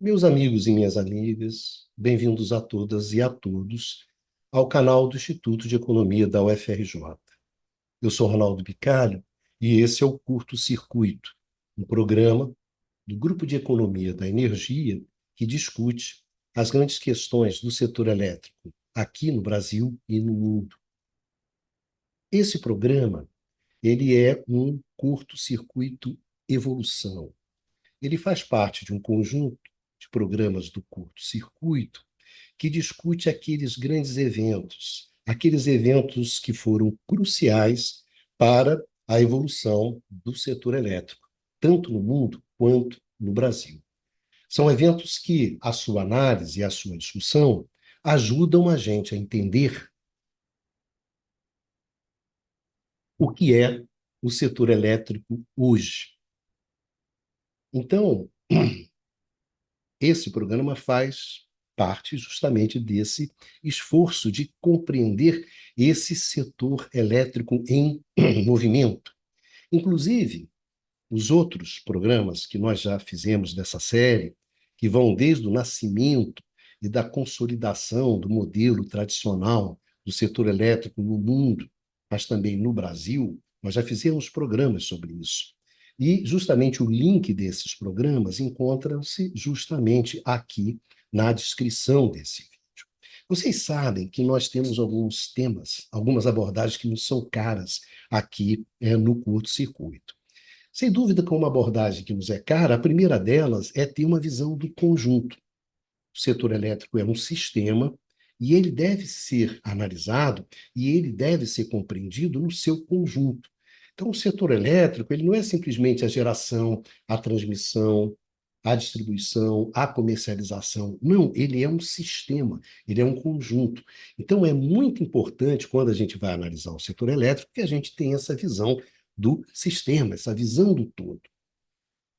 Meus amigos e minhas amigas, bem-vindos a todas e a todos ao canal do Instituto de Economia da UFRJ. Eu sou Ronaldo Bicalho e esse é o Curto Circuito, um programa do Grupo de Economia da Energia que discute as grandes questões do setor elétrico aqui no Brasil e no mundo. Esse programa, ele é um curto-circuito evolução. Ele faz parte de um conjunto de programas do curto-circuito que discute aqueles eventos que foram cruciais para a evolução do setor elétrico, tanto no mundo quanto no Brasil. São eventos que a sua análise e a sua discussão ajudam a gente a entender o que é o setor elétrico hoje. Então, esse programa faz parte justamente desse esforço de compreender esse setor elétrico em movimento. Inclusive, os outros programas que nós já fizemos dessa série, que vão desde o nascimento e da consolidação do modelo tradicional do setor elétrico no mundo, mas também no Brasil, nós já fizemos programas sobre isso. E justamente o link desses programas encontra-se justamente aqui na descrição desse vídeo. Vocês sabem que nós temos alguns temas, algumas abordagens que nos são caras aqui no curto-circuito. Sem dúvida, com uma abordagem que nos é cara, a primeira delas é ter uma visão do conjunto. O setor elétrico é um sistema e ele deve ser analisado e ele deve ser compreendido no seu conjunto. Então, o setor elétrico, ele não é simplesmente a geração, a transmissão, a distribuição, a comercialização. Não, ele é um sistema, ele é um conjunto. Então, é muito importante, quando a gente vai analisar o setor elétrico, que a gente tenha essa visão do sistema, essa visão do todo.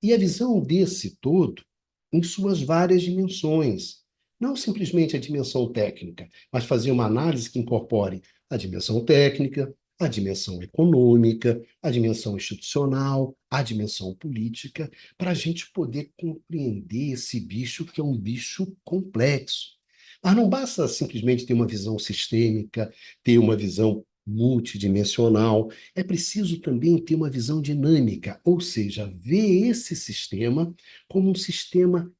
E a visão desse todo em suas várias dimensões. Não simplesmente a dimensão técnica, mas fazer uma análise que incorpore a dimensão técnica, a dimensão econômica, a dimensão institucional, a dimensão política, para a gente poder compreender esse bicho que é um bicho complexo. Mas não basta simplesmente ter uma visão sistêmica, ter uma visão multidimensional, é preciso também ter uma visão dinâmica, ou seja, ver esse sistema como um sistema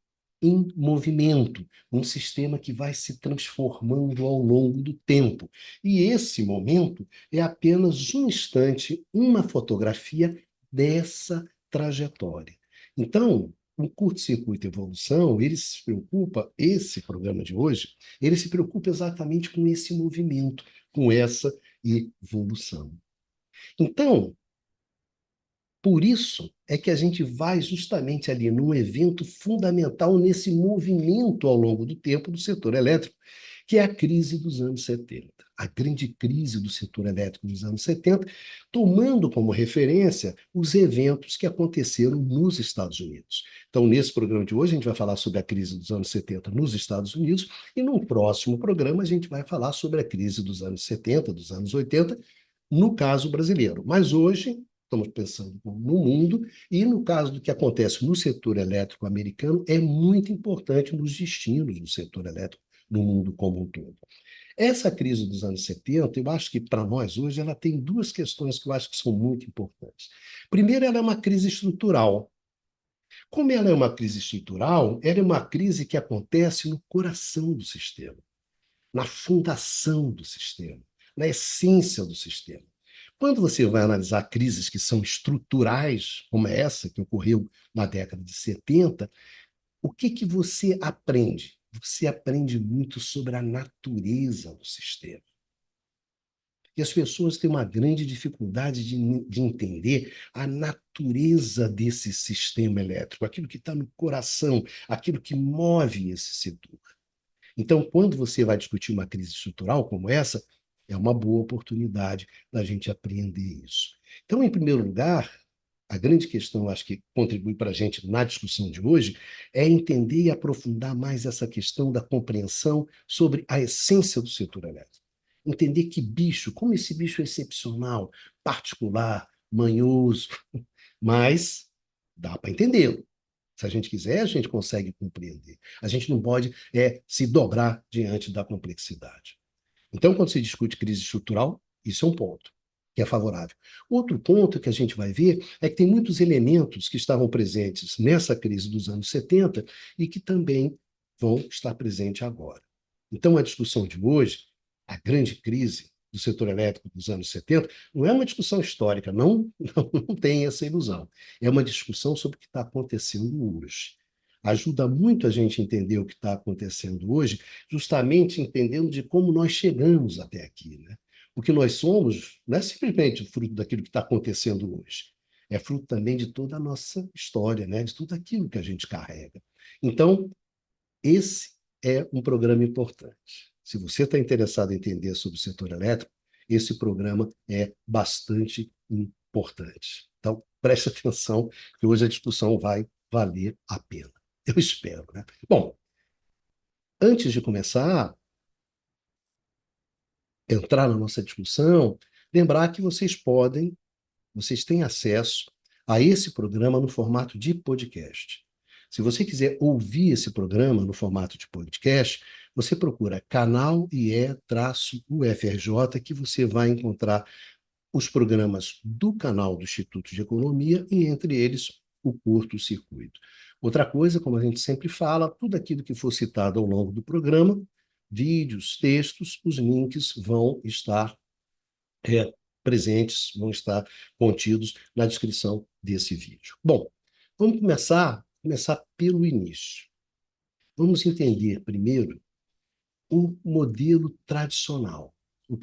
em movimento, um sistema que vai se transformando ao longo do tempo. E esse momento é apenas um instante, uma fotografia dessa trajetória. Então, o curto-circuito evolução, ele se preocupa, esse programa de hoje, ele se preocupa exatamente com esse movimento, com essa evolução. Então, por isso é que a gente vai justamente ali num evento fundamental nesse movimento ao longo do tempo do setor elétrico, que é a crise dos anos 70. A grande crise do setor elétrico dos anos 70, tomando como referência os eventos que aconteceram nos Estados Unidos. Então, nesse programa de hoje, a gente vai falar sobre a crise dos anos 70 nos Estados Unidos, e no próximo programa, a gente vai falar sobre a crise dos anos 70, dos anos 80, no caso brasileiro. Mas hoje, estamos pensando no mundo, e no caso do que acontece no setor elétrico americano, é muito importante nos destinos do setor elétrico no mundo como um todo. Essa crise dos anos 70, eu acho que para nós hoje, ela tem duas questões que eu acho que são muito importantes. Primeiro, ela é uma crise estrutural. Como ela é uma crise estrutural, ela é uma crise que acontece no coração do sistema, na fundação do sistema, na essência do sistema. Quando você vai analisar crises que são estruturais, como essa que ocorreu na década de 70, o que que você aprende? Você aprende muito sobre a natureza do sistema. E as pessoas têm uma grande dificuldade de entender a natureza desse sistema elétrico, aquilo que está no coração, aquilo que move esse setor. Então, quando você vai discutir uma crise estrutural como essa, é uma boa oportunidade da gente aprender isso. Então, em primeiro lugar, a grande questão, acho que contribui para a gente na discussão de hoje, é entender e aprofundar mais essa questão da compreensão sobre a essência do setor elétrico. Entender que bicho, como esse bicho é excepcional, particular, manhoso, mas dá para entendê-lo. Se a gente quiser, a gente consegue compreender. A gente não pode se dobrar diante da complexidade. Então, quando se discute crise estrutural, isso é um ponto que é favorável. Outro ponto que a gente vai ver é que tem muitos elementos que estavam presentes nessa crise dos anos 70 e que também vão estar presentes agora. Então, a discussão de hoje, a grande crise do setor elétrico dos anos 70, não é uma discussão histórica, não tem essa ilusão. É uma discussão sobre o que está acontecendo hoje. Ajuda muito a gente entender o que está acontecendo hoje, justamente entendendo de como nós chegamos até aqui, né? O que nós somos não é simplesmente fruto daquilo que está acontecendo hoje, é fruto também de toda a nossa história, né? De tudo aquilo que a gente carrega. Então, esse é um programa importante. Se você está interessado em entender sobre o setor elétrico, esse programa é bastante importante. Então, preste atenção, que hoje a discussão vai valer a pena. Eu espero, né? Bom, antes de começar a entrar na nossa discussão, lembrar que vocês têm acesso a esse programa no formato de podcast. Se você quiser ouvir esse programa no formato de podcast, você procura canal IE-UFRJ, que você vai encontrar os programas do canal do Instituto de Economia e, entre eles, o curto-circuito. Outra coisa, como a gente sempre fala, tudo aquilo que for citado ao longo do programa, vídeos, textos, os links vão estar presentes, vão estar contidos na descrição desse vídeo. Bom, vamos começar pelo início. Vamos entender primeiro o modelo tradicional. O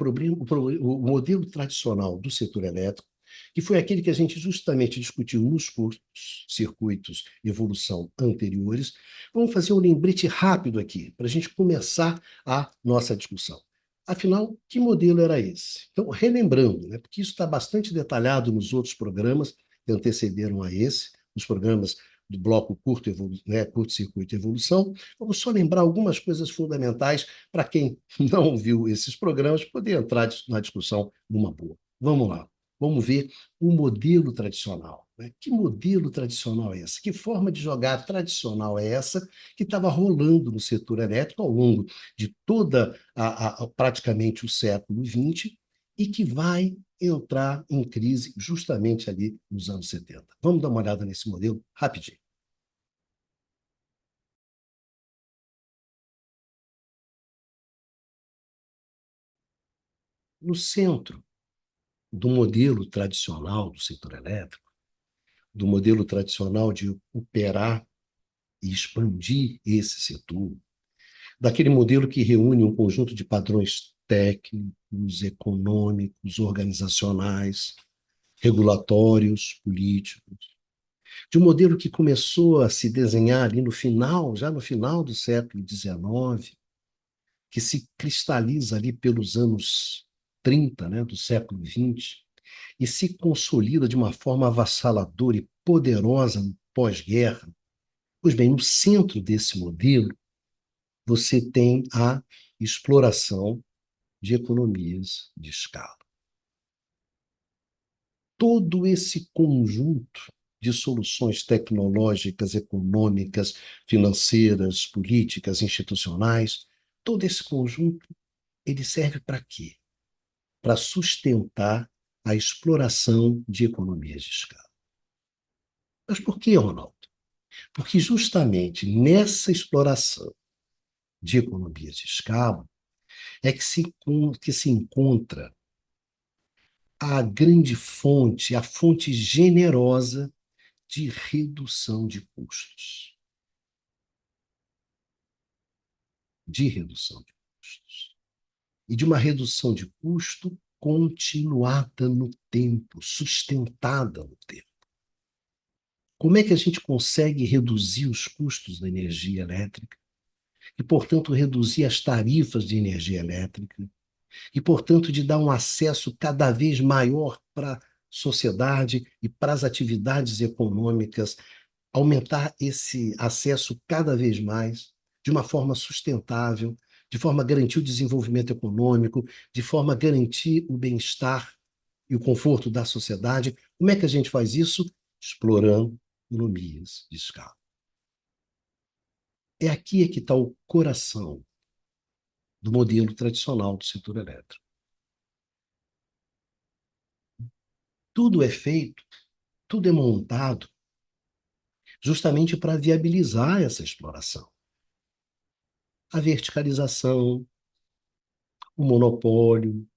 modelo tradicional do setor elétrico, que foi aquele que a gente justamente discutiu nos cursos, circuitos evolução anteriores. Vamos fazer um lembrete rápido aqui, para a gente começar a nossa discussão. Afinal, que modelo era esse? Então, relembrando, né, porque isso está bastante detalhado nos outros programas que antecederam a esse, os programas do bloco curto-circuito e evolução. Vamos só lembrar algumas coisas fundamentais para quem não viu esses programas poder entrar na discussão numa boa. Vamos lá. Vamos ver o modelo tradicional, né? Que modelo tradicional é esse? Que forma de jogar tradicional é essa que estava rolando no setor elétrico ao longo de praticamente o século XX e que vai entrar em crise justamente ali nos anos 70. Vamos dar uma olhada nesse modelo rapidinho. No centro do modelo tradicional do setor elétrico, do modelo tradicional de operar e expandir esse setor, daquele modelo que reúne um conjunto de padrões técnicos, econômicos, organizacionais, regulatórios, políticos, de um modelo que começou a se desenhar ali no final, já no final do século XIX, que se cristaliza ali pelos anos 30, né, do século XX, e se consolida de uma forma avassaladora e poderosa no pós-guerra. Pois bem, no centro desse modelo, você tem a exploração de economias de escala. Todo esse conjunto de soluções tecnológicas, econômicas, financeiras, políticas, institucionais, todo esse conjunto, ele serve para quê? Para sustentar a exploração de economias de escala. Mas por que, Ronaldo? Porque justamente nessa exploração de economias de escala é que se encontra a grande fonte, a fonte generosa de redução de custos. De redução de custos. E de uma redução de custo continuada no tempo, sustentada no tempo. Como é que a gente consegue reduzir os custos da energia elétrica e, portanto, reduzir as tarifas de energia elétrica e, portanto, de dar um acesso cada vez maior para a sociedade e para as atividades econômicas, aumentar esse acesso cada vez mais, de uma forma sustentável, de forma a garantir o desenvolvimento econômico, de forma a garantir o bem-estar e o conforto da sociedade. Como é que a gente faz isso? Explorando economias de escala. Aqui é que está o coração do modelo tradicional do setor elétrico. Tudo é feito, tudo é montado justamente para viabilizar essa exploração. A verticalização, o monopólio,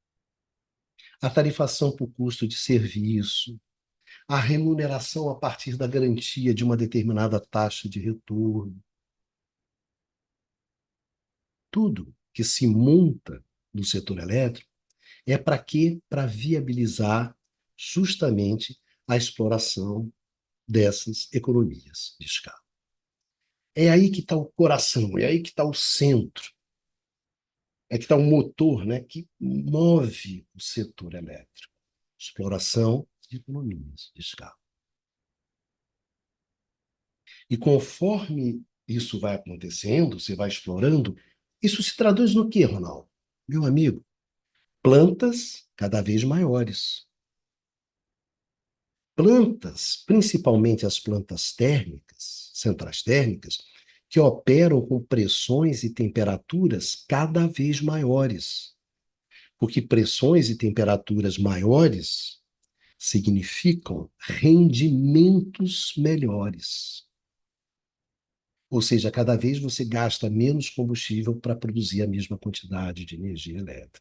a tarifação por custo de serviço, a remuneração a partir da garantia de uma determinada taxa de retorno. Tudo que se monta no setor elétrico é para quê? Para viabilizar justamente a exploração dessas economias de escala. É aí que está o coração, é aí que está o centro, é que está o motor, né, que move o setor elétrico. Exploração de economias de escala. E conforme isso vai acontecendo, você vai explorando, isso se traduz no quê, Ronaldo? Meu amigo, plantas cada vez maiores. Plantas, principalmente as plantas térmicas, centrais térmicas, que operam com pressões e temperaturas cada vez maiores. Porque pressões e temperaturas maiores significam rendimentos melhores. Ou seja, cada vez você gasta menos combustível para produzir a mesma quantidade de energia elétrica.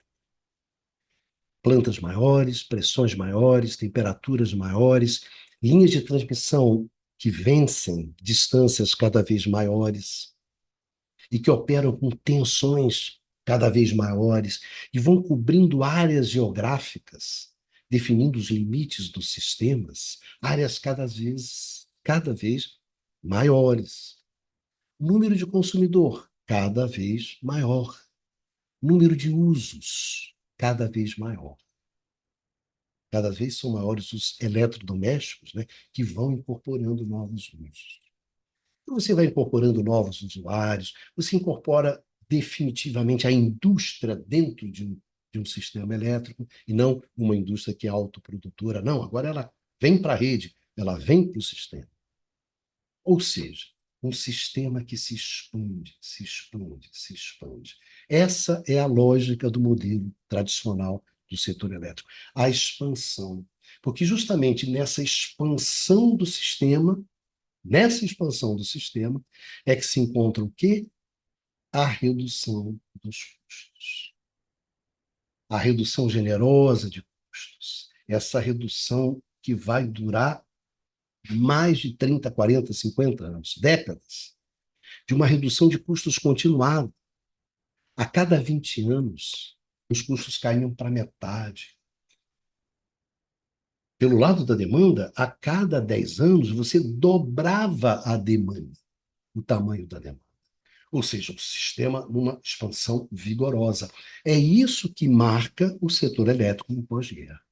Plantas maiores, pressões maiores, temperaturas maiores, linhas de transmissão que vencem distâncias cada vez maiores e que operam com tensões cada vez maiores e vão cobrindo áreas geográficas, definindo os limites dos sistemas, áreas cada vez maiores. Número de consumidor cada vez maior. Número de usos cada vez maior. Cada vez são maiores os eletrodomésticos, né, que vão incorporando novos usos. Então, você vai incorporando novos usuários, você incorpora definitivamente a indústria dentro de um sistema elétrico, e não uma indústria que é autoprodutora. Não, agora ela vem para a rede, ela vem para o sistema. Ou seja, um sistema que se expande, se expande, se expande. Essa é a lógica do modelo tradicional do setor elétrico. A expansão. Porque justamente nessa expansão do sistema, é que se encontra o quê? A redução dos custos. A redução generosa de custos. Essa redução que vai durar mais de 30, 40, 50 anos, décadas, de uma redução de custos continuada. A cada 20 anos, os custos caíam para metade. Pelo lado da demanda, a cada 10 anos, você dobrava a demanda, o tamanho da demanda. Ou seja, o sistema numa expansão vigorosa. É isso que marca o setor elétrico no pós-guerra.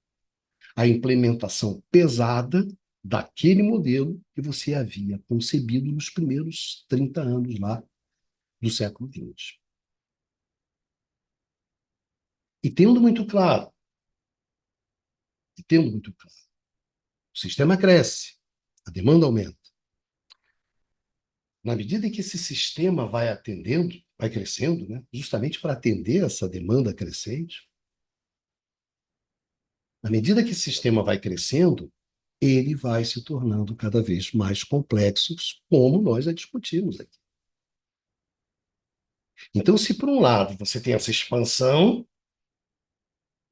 A implementação pesada daquele modelo que você havia concebido nos primeiros 30 anos lá do século XX. E tendo muito claro, o sistema cresce, a demanda aumenta. Na medida em que esse sistema vai atendendo, vai crescendo, né, justamente para atender essa demanda crescente, à medida que esse sistema vai crescendo, ele vai se tornando cada vez mais complexo, como nós já discutimos aqui. Então, se por um lado você tem essa expansão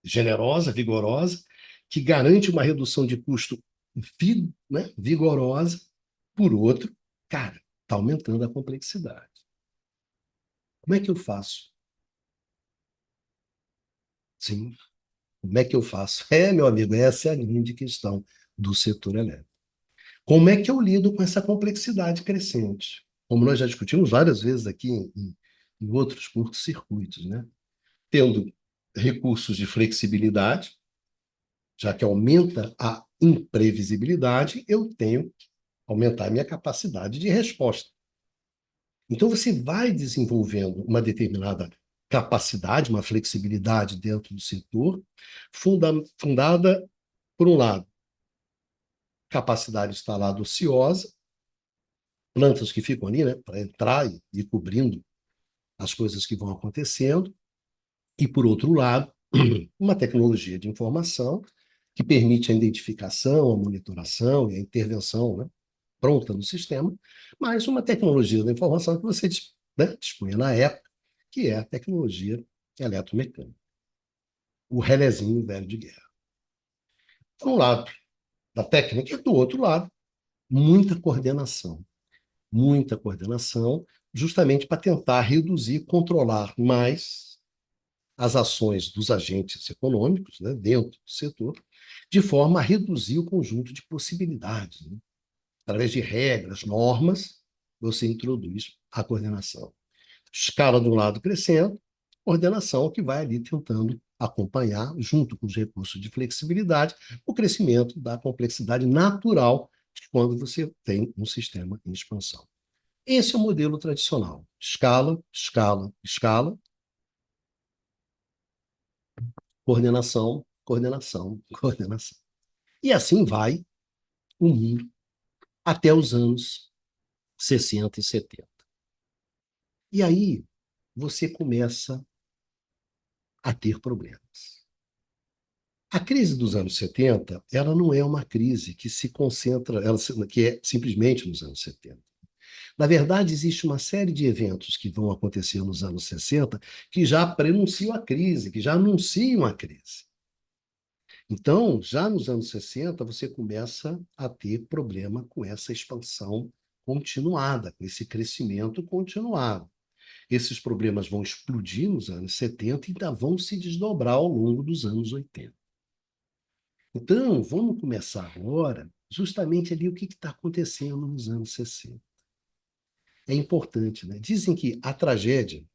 generosa, vigorosa, que garante uma redução de custo né, vigorosa, por outro, cara, está aumentando a complexidade. Como é que eu faço? Sim, como é que eu faço? Meu amigo, essa é a grande questão do setor elétrico. Como é que eu lido com essa complexidade crescente? Como nós já discutimos várias vezes aqui em outros curtos-circuitos, né? Tendo recursos de flexibilidade, já que aumenta a imprevisibilidade, eu tenho que aumentar a minha capacidade de resposta. Então, você vai desenvolvendo uma determinada capacidade, uma flexibilidade dentro do setor, fundada, por um lado, capacidade instalada ociosa, plantas que ficam ali, né, para entrar e ir cobrindo as coisas que vão acontecendo, e, por outro lado, uma tecnologia de informação que permite a identificação, a monitoração e a intervenção, né, pronta no sistema, mas uma tecnologia da informação que você, né, dispunha na época, que é a tecnologia eletromecânica, o relezinho velho de guerra. Por um lado, da técnica, e do outro lado, muita coordenação, justamente para tentar reduzir, controlar mais as ações dos agentes econômicos, né, dentro do setor, de forma a reduzir o conjunto de possibilidades, né? Através de regras, normas, você introduz a coordenação. Escala de um lado crescendo, coordenação que vai ali tentando acompanhar, junto com os recursos de flexibilidade, o crescimento da complexidade natural de quando você tem um sistema em expansão. Esse é o modelo tradicional. Escala, escala, escala, coordenação, coordenação, coordenação. E assim vai o mundo até os anos 60 e 70. E aí você começa a ter problemas. A crise dos anos 70, ela não é uma crise que se concentra, que é simplesmente nos anos 70. Na verdade, existe uma série de eventos que vão acontecer nos anos 60 que já prenunciam a crise, que já anunciam a crise. Então, já nos anos 60, você começa a ter problema com essa expansão continuada, com esse crescimento continuado. Esses problemas vão explodir nos anos 70 e ainda vão se desdobrar ao longo dos anos 80. Então, vamos começar agora, justamente ali o que está acontecendo nos anos 60. É importante, né? Dizem que a tragédia,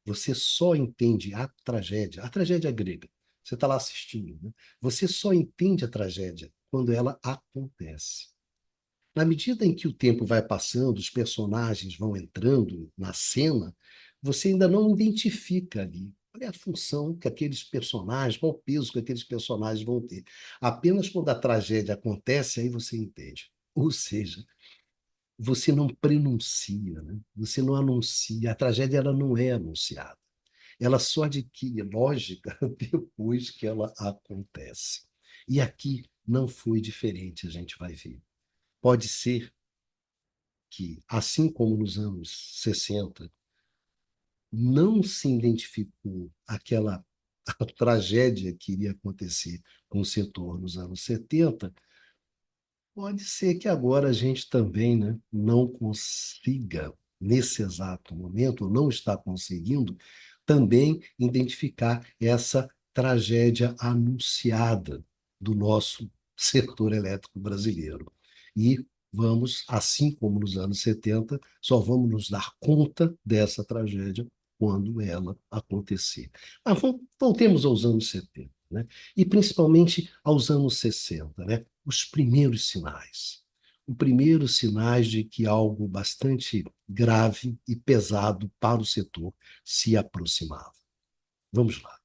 você só entende a tragédia grega. Você está lá assistindo, né? Você só entende a tragédia quando ela acontece. Na medida em que o tempo vai passando, os personagens vão entrando na cena, você ainda não identifica ali qual é a função que aqueles personagens, qual o peso que aqueles personagens vão ter. Apenas quando a tragédia acontece, aí você entende. Ou seja, você não prenuncia, né? Você não anuncia. A tragédia ela não é anunciada. Ela só adquire lógica depois que ela acontece. E aqui não foi diferente, a gente vai ver. Pode ser que, assim como nos anos 60, não se identificou aquela tragédia que iria acontecer com o setor nos anos 70, pode ser que agora a gente também, né, não consiga, nesse exato momento, ou não está conseguindo, também identificar essa tragédia anunciada do nosso setor elétrico brasileiro. E vamos, assim como nos anos 70, só vamos nos dar conta dessa tragédia quando ela acontecer. Mas voltemos aos anos 70, né? E principalmente aos anos 60, né? Os primeiros sinais. Os primeiros sinais de que algo bastante grave e pesado para o setor se aproximava. Vamos lá.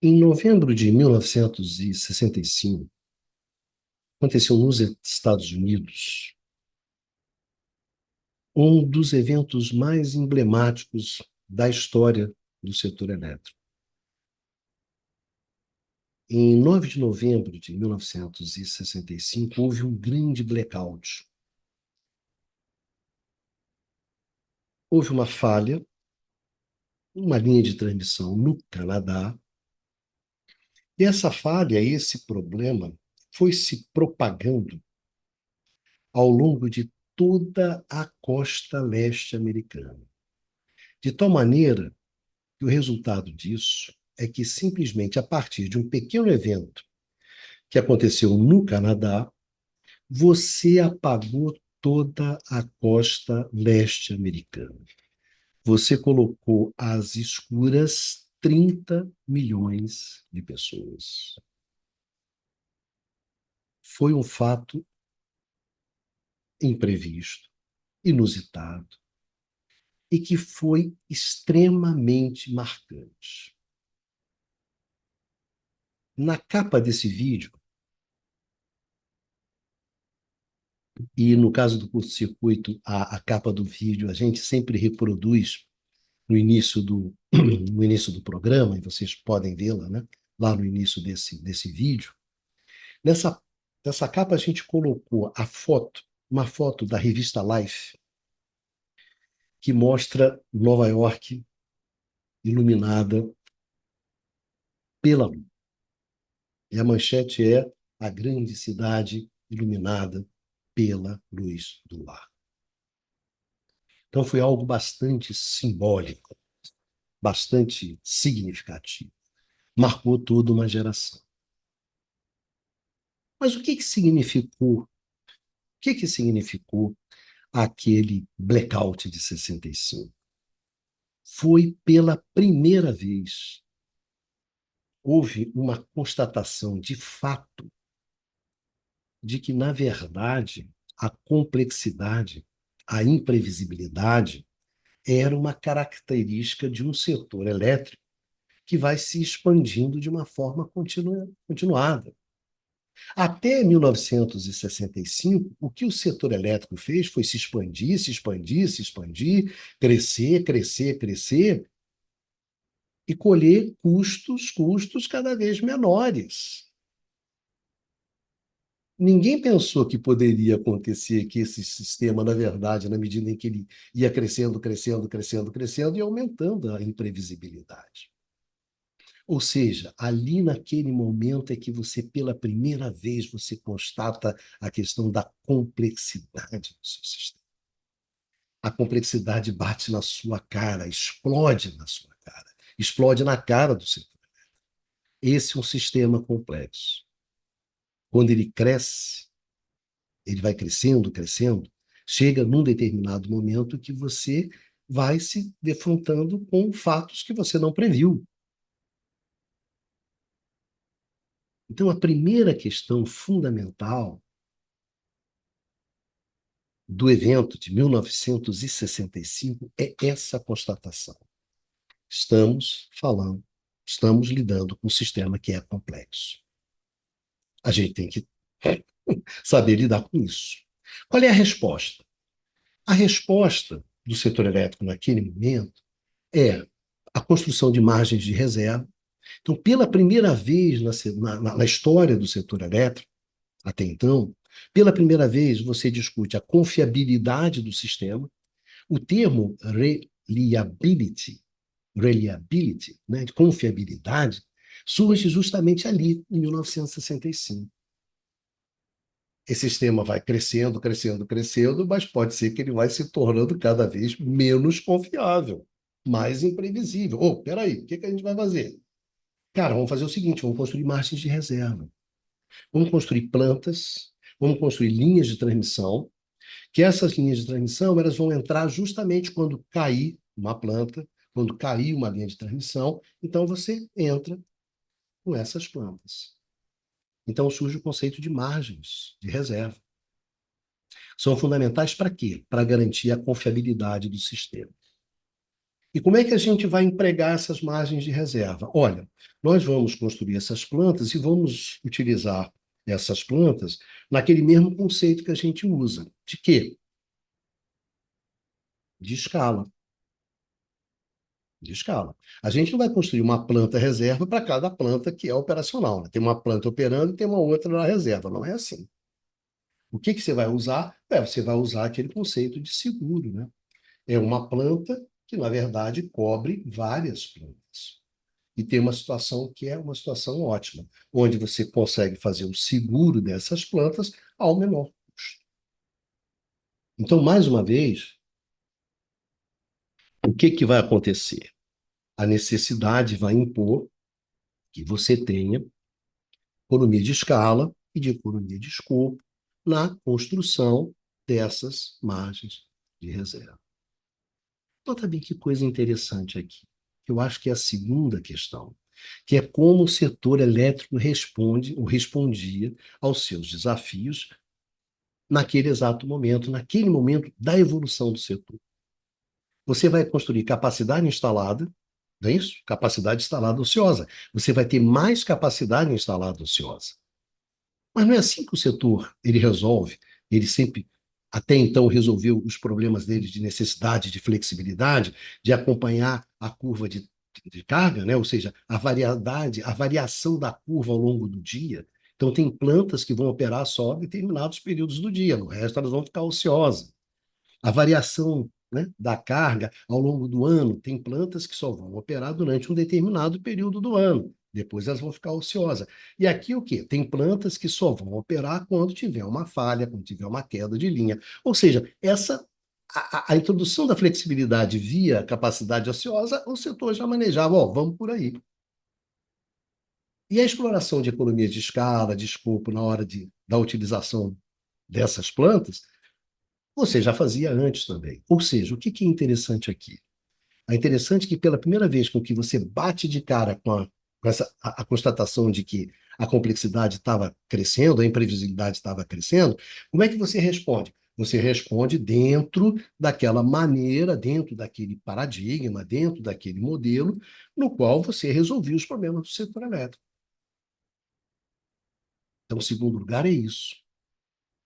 Em novembro de 1965, aconteceu nos Estados Unidos um dos eventos mais emblemáticos da história do setor elétrico. Em 9 de novembro de 1965, houve um grande blackout. Houve uma falha, uma linha de transmissão no Canadá, e essa falha, esse problema, foi se propagando ao longo de toda a costa leste americana. De tal maneira que o resultado disso é que, simplesmente a partir de um pequeno evento que aconteceu no Canadá, você apagou toda a costa leste americana. Você colocou às escuras 30 milhões de pessoas. Foi um fato imprevisto, inusitado, e que foi extremamente marcante. Na capa desse vídeo, e no caso do curto-circuito, a capa do vídeo a gente sempre reproduz no início do, no início do programa, e vocês podem vê-la, né? Lá no início desse vídeo. Nessa, nessa capa a gente colocou a foto, uma foto da revista Life, que mostra Nova York iluminada pela lua. E a manchete é a grande cidade iluminada pela luz do luar. Então foi algo bastante simbólico, bastante significativo. Marcou toda uma geração. Mas o que que significou? O que que significou aquele blackout de 65? Foi pela primeira vez houve uma constatação de fato de que, na verdade, a complexidade, a imprevisibilidade era uma característica de um setor elétrico que vai se expandindo de uma forma continuada. Até 1965, o que o setor elétrico fez foi se expandir, se expandir, se expandir, crescer, crescer, crescer e colher custos cada vez menores. Ninguém pensou que poderia acontecer que esse sistema, na verdade, na medida em que ele ia crescendo, crescendo, crescendo, crescendo e aumentando a imprevisibilidade. Ou seja, ali naquele momento é que você, pela primeira vez, você constata a questão da complexidade do seu sistema. A complexidade bate na sua cara, explode na sua cara, explode na cara do setor. Esse é um sistema complexo. Quando ele cresce, ele vai crescendo, crescendo, chega num determinado momento que você vai se defrontando com fatos que você não previu. Então, a primeira questão fundamental do evento de 1965 é essa constatação. Estamos lidando com um sistema que é complexo. A gente tem que saber lidar com isso. Qual é a resposta? A resposta do setor elétrico naquele momento é a construção de margens de reserva. Então, pela primeira vez na história do setor elétrico, até então, pela primeira vez você discute a confiabilidade do sistema. O termo reliability, né, de confiabilidade, surge justamente ali, em 1965. Esse sistema vai crescendo, crescendo, crescendo, mas pode ser que ele vai se tornando cada vez menos confiável, mais imprevisível. Oh, peraí, o que que a gente vai fazer? Cara, vamos fazer o seguinte, vamos construir margens de reserva. Vamos construir plantas, vamos construir linhas de transmissão, que essas linhas de transmissão elas vão entrar justamente quando cair uma planta, quando cair uma linha de transmissão, então você entra com essas plantas. Então surge o conceito de margens de reserva. São fundamentais para quê? Para garantir a confiabilidade do sistema. E como é que a gente vai empregar essas margens de reserva? Olha, nós vamos construir essas plantas e vamos utilizar essas plantas naquele mesmo conceito que a gente usa. De quê? De escala. De escala. A gente não vai construir uma planta reserva para cada planta que é operacional, né? Tem uma planta operando e tem uma outra na reserva. Não é assim. O que que você vai usar? Você vai usar aquele conceito de seguro, né? É uma planta que, na verdade, cobre várias plantas. E tem uma situação que é uma situação ótima, onde você consegue fazer o seguro dessas plantas ao menor custo. Então, mais uma vez, o que que vai acontecer? A necessidade vai impor que você tenha economia de escala e de economia de escopo na construção dessas margens de reserva. Nota bem que coisa interessante aqui. Eu acho que é a segunda questão, que é como o setor elétrico responde ou respondia aos seus desafios naquele momento da evolução do setor. Você vai construir capacidade instalada, não é isso? Capacidade instalada ociosa. Você vai ter mais capacidade instalada ociosa. Mas não é assim que o setor ele resolve. Ele sempre, até então, resolveu os problemas dele de necessidade de flexibilidade, de acompanhar a curva de carga, né? Ou seja, a variedade, a variação da curva ao longo do dia. Então, tem plantas que vão operar só determinados períodos do dia, no resto elas vão ficar ociosas. A variação, né, da carga ao longo do ano, tem plantas que só vão operar durante um determinado período do ano. Depois elas vão ficar ociosas. E aqui o quê? Tem plantas que só vão operar quando tiver uma falha, quando tiver uma queda de linha. Ou seja, a introdução da flexibilidade via capacidade ociosa, o setor já manejava, ó, vamos por aí. E a exploração de economias de escala, de escopo na hora da utilização dessas plantas você já fazia antes também. Ou seja, o que que é interessante aqui? É interessante que pela primeira vez com que você bate de cara com a constatação de que a complexidade estava crescendo, a imprevisibilidade estava crescendo, como é que você responde? Você responde dentro daquela maneira, dentro daquele paradigma, dentro daquele modelo no qual você resolvia os problemas do setor elétrico. Então, o segundo lugar é isso.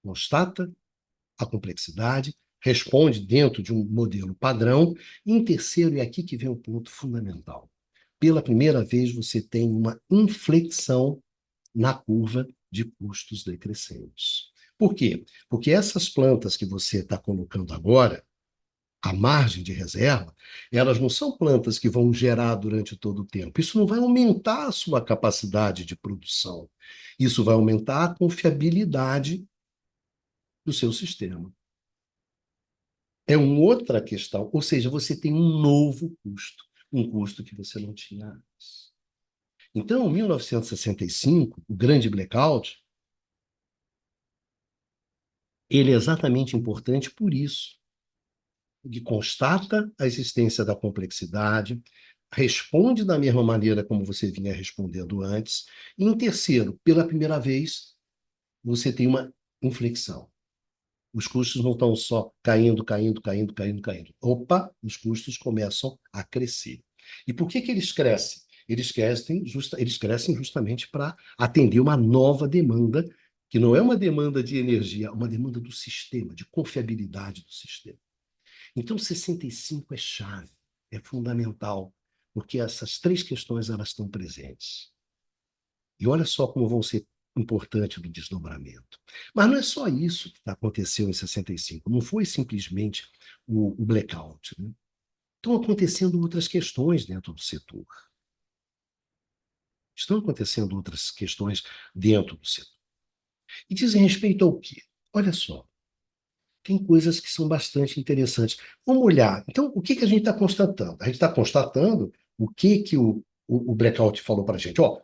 Constata a complexidade, responde dentro de um modelo padrão. E em terceiro, e aqui que vem o ponto fundamental. Pela primeira vez, você tem uma inflexão na curva de custos decrescentes. Por quê? Porque essas plantas que você está colocando agora, a margem de reserva, elas não são plantas que vão gerar durante todo o tempo. Isso não vai aumentar a sua capacidade de produção. Isso vai aumentar a confiabilidade do seu sistema. É uma outra questão, ou seja, você tem um novo custo, um custo que você não tinha antes. Então, em 1965, o grande blackout, ele é exatamente importante por isso, que constata a existência da complexidade, responde da mesma maneira como você vinha respondendo antes, e em terceiro, pela primeira vez, você tem uma inflexão. Os custos não estão só caindo, caindo, caindo, caindo, caindo. Opa, os custos começam a crescer. E por que que eles crescem? Eles crescem justamente para atender uma nova demanda, que não é uma demanda de energia, é uma demanda do sistema, de confiabilidade do sistema. Então, 65 é chave, é fundamental, porque essas três questões elas estão presentes. E olha só como vão ser importantes no desdobramento. Mas não é só isso que aconteceu em 65. Não foi simplesmente o blackout. Né? Estão acontecendo outras questões dentro do setor. Estão acontecendo outras questões dentro do setor. E dizem respeito ao quê? Olha só, tem coisas que são bastante interessantes. Vamos olhar. Então, o que que a gente está constatando? A gente está constatando o que que o blackout falou para a gente. Ó,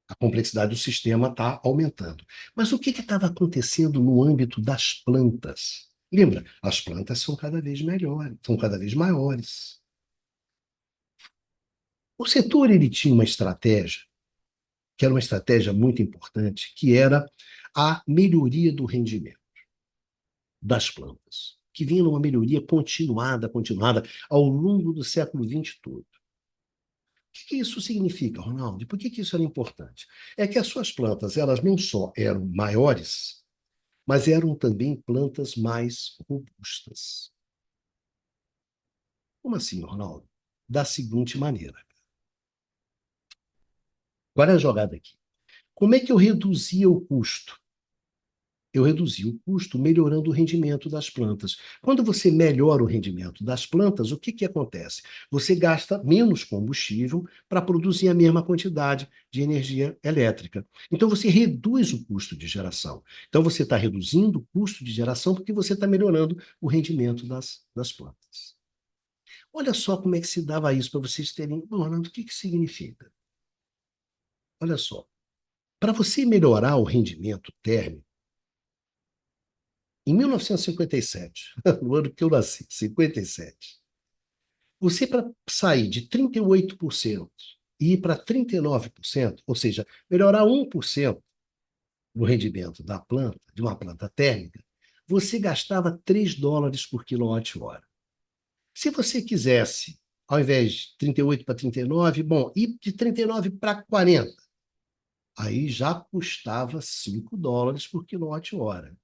a complexidade do sistema está aumentando. Mas o que estava acontecendo no âmbito das plantas? Lembra, as plantas são cada vez melhores, são cada vez maiores. O setor ele tinha uma estratégia, que era uma estratégia muito importante, que era a melhoria do rendimento das plantas, que vinha numa melhoria continuada, continuada, ao longo do século XX todo. O que que isso significa, Ronaldo? E por que que isso era importante? É que as suas plantas, elas não só eram maiores, mas eram também plantas mais robustas. Como assim, Ronaldo? Da seguinte maneira. Qual é a jogada aqui? Como é que eu reduzia o custo? Eu reduzia o custo melhorando o rendimento das plantas. Quando você melhora o rendimento das plantas, o que que acontece? Você gasta menos combustível para produzir a mesma quantidade de energia elétrica. Então você reduz o custo de geração. Então você está reduzindo o custo de geração porque você está melhorando o rendimento das plantas. Olha só como é que se dava isso para vocês terem. Bom, Orlando, o que que significa? Olha só. Para você melhorar o rendimento térmico, em 1957, no ano que eu nasci, 57, você para sair de 38% e ir para 39%, ou seja, melhorar 1% no rendimento da planta, de uma planta térmica, você gastava US$ 3 por quilowatt-hora. Se você quisesse ao invés de 38 para 39, bom, e de 39 para 40, aí já custava US$ 5 por quilowatt-hora.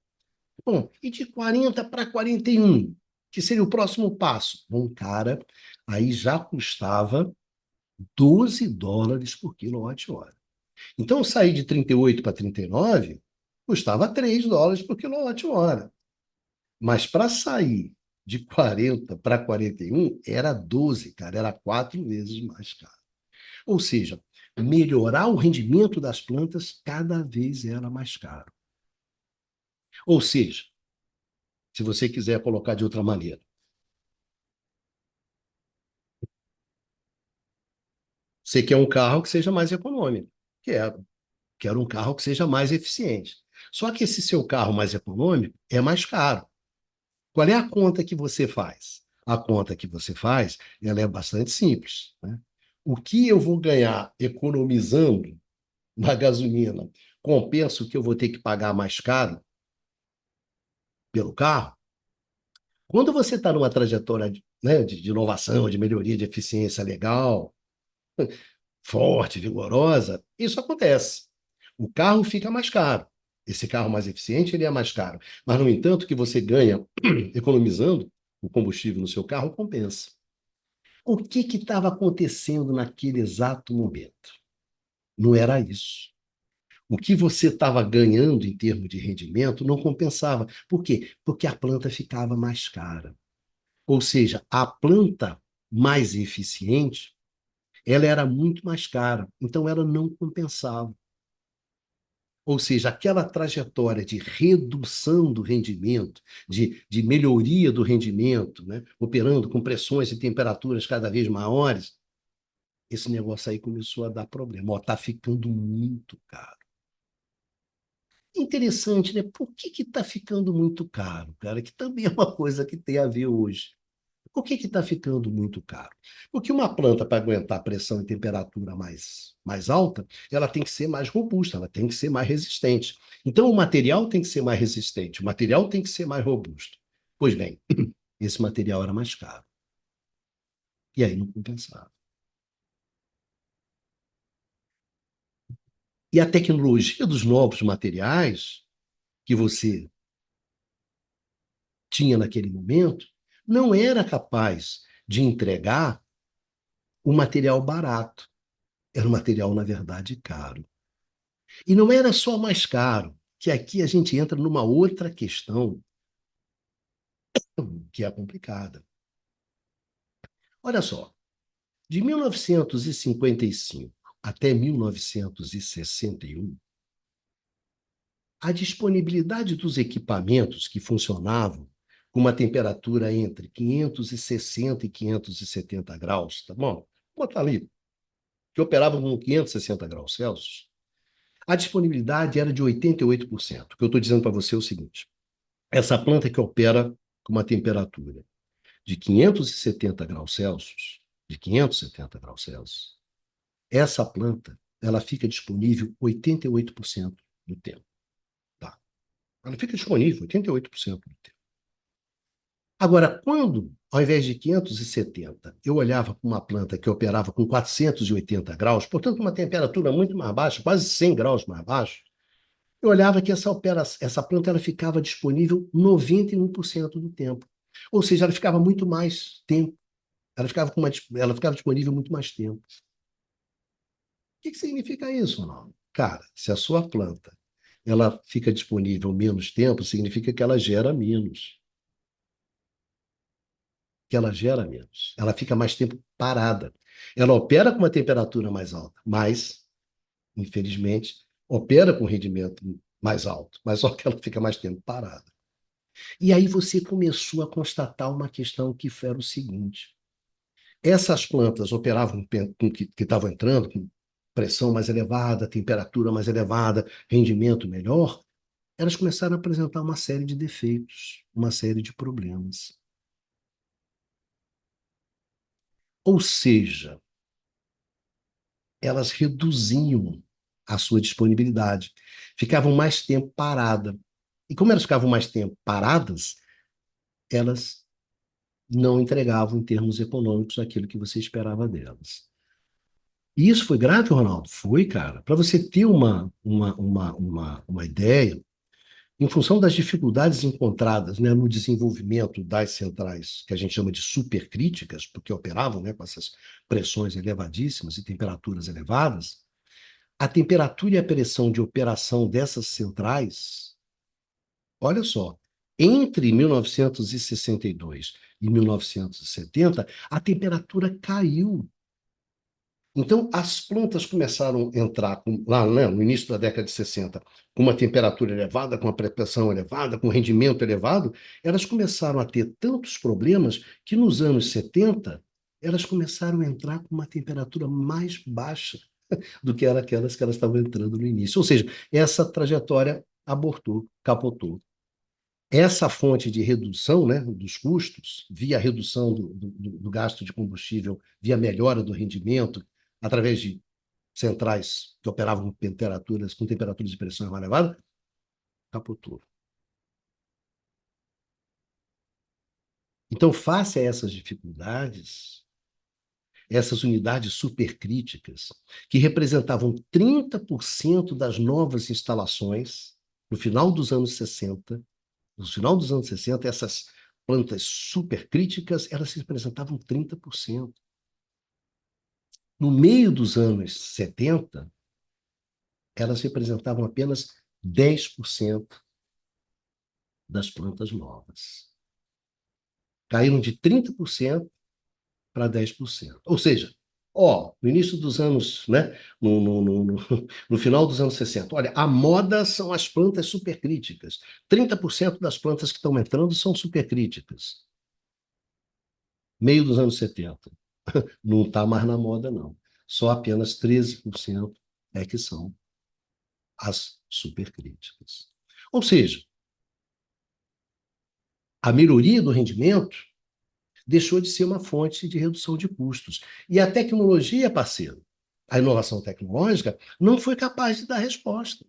Bom, e de 40 para 41, que seria o próximo passo? Bom, cara, aí já custava US$ 12 por quilowatt-hora. Então, sair de 38 para 39 custava US$ 3 por quilowatt-hora. Mas para sair de 40 para 41 era 12, cara, era 4 vezes mais caro. Ou seja, melhorar o rendimento das plantas cada vez era mais caro. Ou seja, se você quiser colocar de outra maneira, você quer um carro que seja mais econômico. Quero. Quero um carro que seja mais eficiente. Só que esse seu carro mais econômico é mais caro. Qual é a conta que você faz? A conta que você faz, ela é bastante simples, né? O que eu vou ganhar economizando na gasolina compensa o que eu vou ter que pagar mais caro pelo carro? Quando você está numa trajetória né, de inovação, de melhoria de eficiência legal, forte, vigorosa, isso acontece. O carro fica mais caro. Esse carro mais eficiente, ele é mais caro. Mas, no entanto, o que você ganha economizando o combustível no seu carro compensa. O que estava acontecendo naquele exato momento? Não era isso. O que você estava ganhando em termos de rendimento não compensava. Por quê? Porque a planta ficava mais cara. Ou seja, a planta mais eficiente, ela era muito mais cara. Então, ela não compensava. Ou seja, aquela trajetória de redução do rendimento, de melhoria do rendimento, né? Operando com pressões e temperaturas cada vez maiores, esse negócio aí começou a dar problema. Está ficando muito caro. Interessante, né? Por que está ficando muito caro, cara? Que também é uma coisa que tem a ver hoje. Por que está ficando muito caro? Porque uma planta, para aguentar pressão e temperatura mais alta, ela tem que ser mais robusta, ela tem que ser mais resistente. Então, o material tem que ser mais resistente, o material tem que ser mais robusto. Pois bem, esse material era mais caro. E aí não compensava. E a tecnologia dos novos materiais que você tinha naquele momento não era capaz de entregar um material barato. Era um material, na verdade, caro. E não era só mais caro, que aqui a gente entra numa outra questão que é complicada. Olha só, de 1955 até 1961, a disponibilidade dos equipamentos que funcionavam com uma temperatura entre 560 e 570 graus, tá bom? Botar ali, que operavam com 560 graus Celsius, a disponibilidade era de 88%. O que eu estou dizendo para você é o seguinte: essa planta que opera com uma temperatura de 570 graus Celsius, de 570 graus Celsius, essa planta ela fica disponível 88% do tempo. Tá? Ela fica disponível 88% do tempo. Agora, quando, ao invés de 570, eu olhava para uma planta que operava com 480 graus, portanto, uma temperatura muito mais baixa, quase 100 graus mais baixo, eu olhava que essa planta ela ficava disponível 91% do tempo. Ou seja, ela ficava muito mais tempo. Ela ficava disponível muito mais tempo. O que significa isso, não? Cara, se a sua planta ela fica disponível menos tempo, significa que ela gera menos. Que ela gera menos. Ela fica mais tempo parada. Ela opera com uma temperatura mais alta, mas, infelizmente, opera com rendimento mais alto, mas só que ela fica mais tempo parada. E aí você começou a constatar uma questão que era o seguinte: essas plantas operavam com que estavam entrando com pressão mais elevada, temperatura mais elevada, rendimento melhor, elas começaram a apresentar uma série de defeitos, uma série de problemas. Ou seja, elas reduziam a sua disponibilidade, ficavam mais tempo parada. E como elas ficavam mais tempo paradas, elas não entregavam em termos econômicos aquilo que você esperava delas. E isso foi grave, Ronaldo? Foi, cara. Para você ter uma ideia, em função das dificuldades encontradas, né, no desenvolvimento das centrais, que a gente chama de supercríticas, porque operavam, né, com essas pressões elevadíssimas e temperaturas elevadas, a temperatura e a pressão de operação dessas centrais, olha só, entre 1962 e 1970, a temperatura caiu. Então, as plantas começaram a entrar lá, né, no início da década de 60, com uma temperatura elevada, com uma pressão elevada, com rendimento elevado, elas começaram a ter tantos problemas que nos anos 70 elas começaram a entrar com uma temperatura mais baixa do que era aquelas que elas estavam entrando no início. Ou seja, essa trajetória abortou, capotou. Essa fonte de redução, né, dos custos, via redução do gasto de combustível, via melhora do rendimento, através de centrais que operavam com temperaturas de pressão mais elevadas, capotou. Então, face a essas dificuldades, essas unidades supercríticas, que representavam 30% das novas instalações, no final dos anos 60, no final dos anos 60, essas plantas supercríticas, elas representavam 30%. No meio dos anos 70, elas representavam apenas 10% das plantas novas. Caíram de 30% para 10%. Ou seja, no início dos anos, né, no final dos anos 60, olha, a moda são as plantas supercríticas. 30% das plantas que estão entrando são supercríticas. Meio dos anos 70. Não está mais na moda, não. Só apenas 13% é que são as supercríticas. Ou seja, a melhoria do rendimento deixou de ser uma fonte de redução de custos. E a tecnologia, parceiro, a inovação tecnológica, não foi capaz de dar resposta.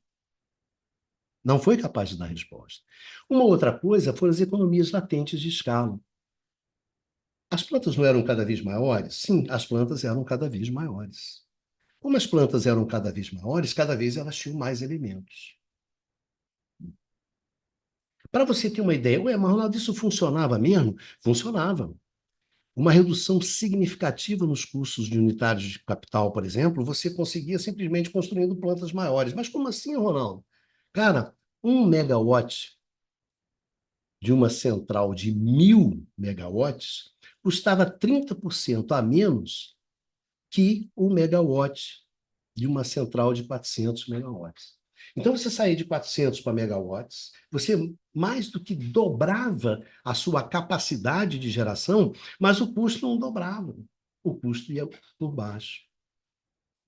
Não foi capaz de dar resposta. Uma outra coisa foram as economias latentes de escala. As plantas não eram cada vez maiores? Sim, as plantas eram cada vez maiores. Como as plantas eram cada vez maiores, cada vez elas tinham mais elementos. Para você ter uma ideia, ué, mas Ronaldo, isso funcionava mesmo? Funcionava. Uma redução significativa nos custos de unitários de capital, por exemplo, você conseguia simplesmente construindo plantas maiores. Mas como assim, Ronaldo? Cara, 1 megawatt de uma central de 1.000 megawatts custava 30% a menos que 1 megawatt de uma central de 400 megawatts. Então, você saía de 400 para megawatts, você mais do que dobrava a sua capacidade de geração, mas o custo não dobrava. O custo ia por baixo.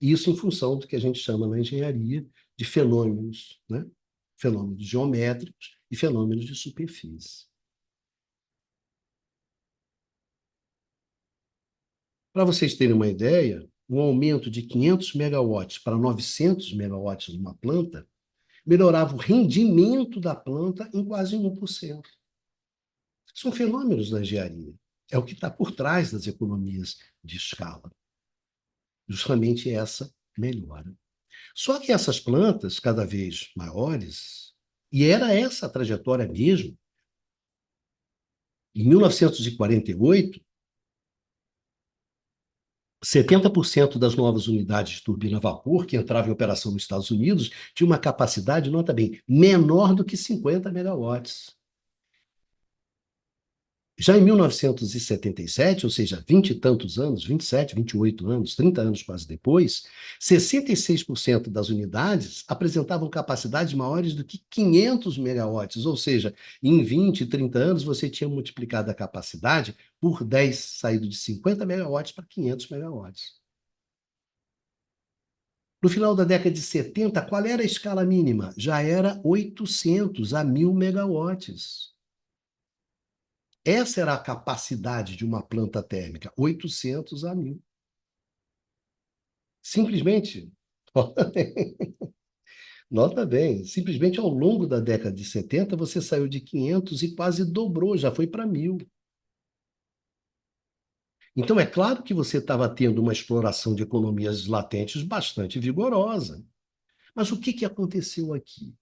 Isso em função do que a gente chama na engenharia de fenômenos, né? Fenômenos geométricos e fenômenos de superfície. Para vocês terem uma ideia, um aumento de 500 megawatts para 900 megawatts numa planta melhorava o rendimento da planta em quase 1%. São fenômenos da engenharia. É o que está por trás das economias de escala. Justamente essa melhora. Só que essas plantas, cada vez maiores, e era essa a trajetória mesmo, em 1948, 70% das novas unidades de turbina a vapor que entravam em operação nos Estados Unidos tinha uma capacidade, nota bem, menor do que 50 megawatts. Já em 1977, ou seja, 20 e tantos anos, 27, 28 anos, 30 anos quase depois, 66% das unidades apresentavam capacidades maiores do que 500 megawatts, ou seja, em 20, 30 anos você tinha multiplicado a capacidade por 10, saído de 50 megawatts para 500 megawatts. No final da década de 70, qual era a escala mínima? Já era 800 a 1.000 megawatts. Essa era a capacidade de uma planta térmica, 800 a 1.000. Simplesmente, nota bem, simplesmente ao longo da década de 70, você saiu de 500 e quase dobrou, já foi para 1.000. Então, é claro que você estava tendo uma exploração de economias latentes bastante vigorosa. Mas o que que aconteceu aqui?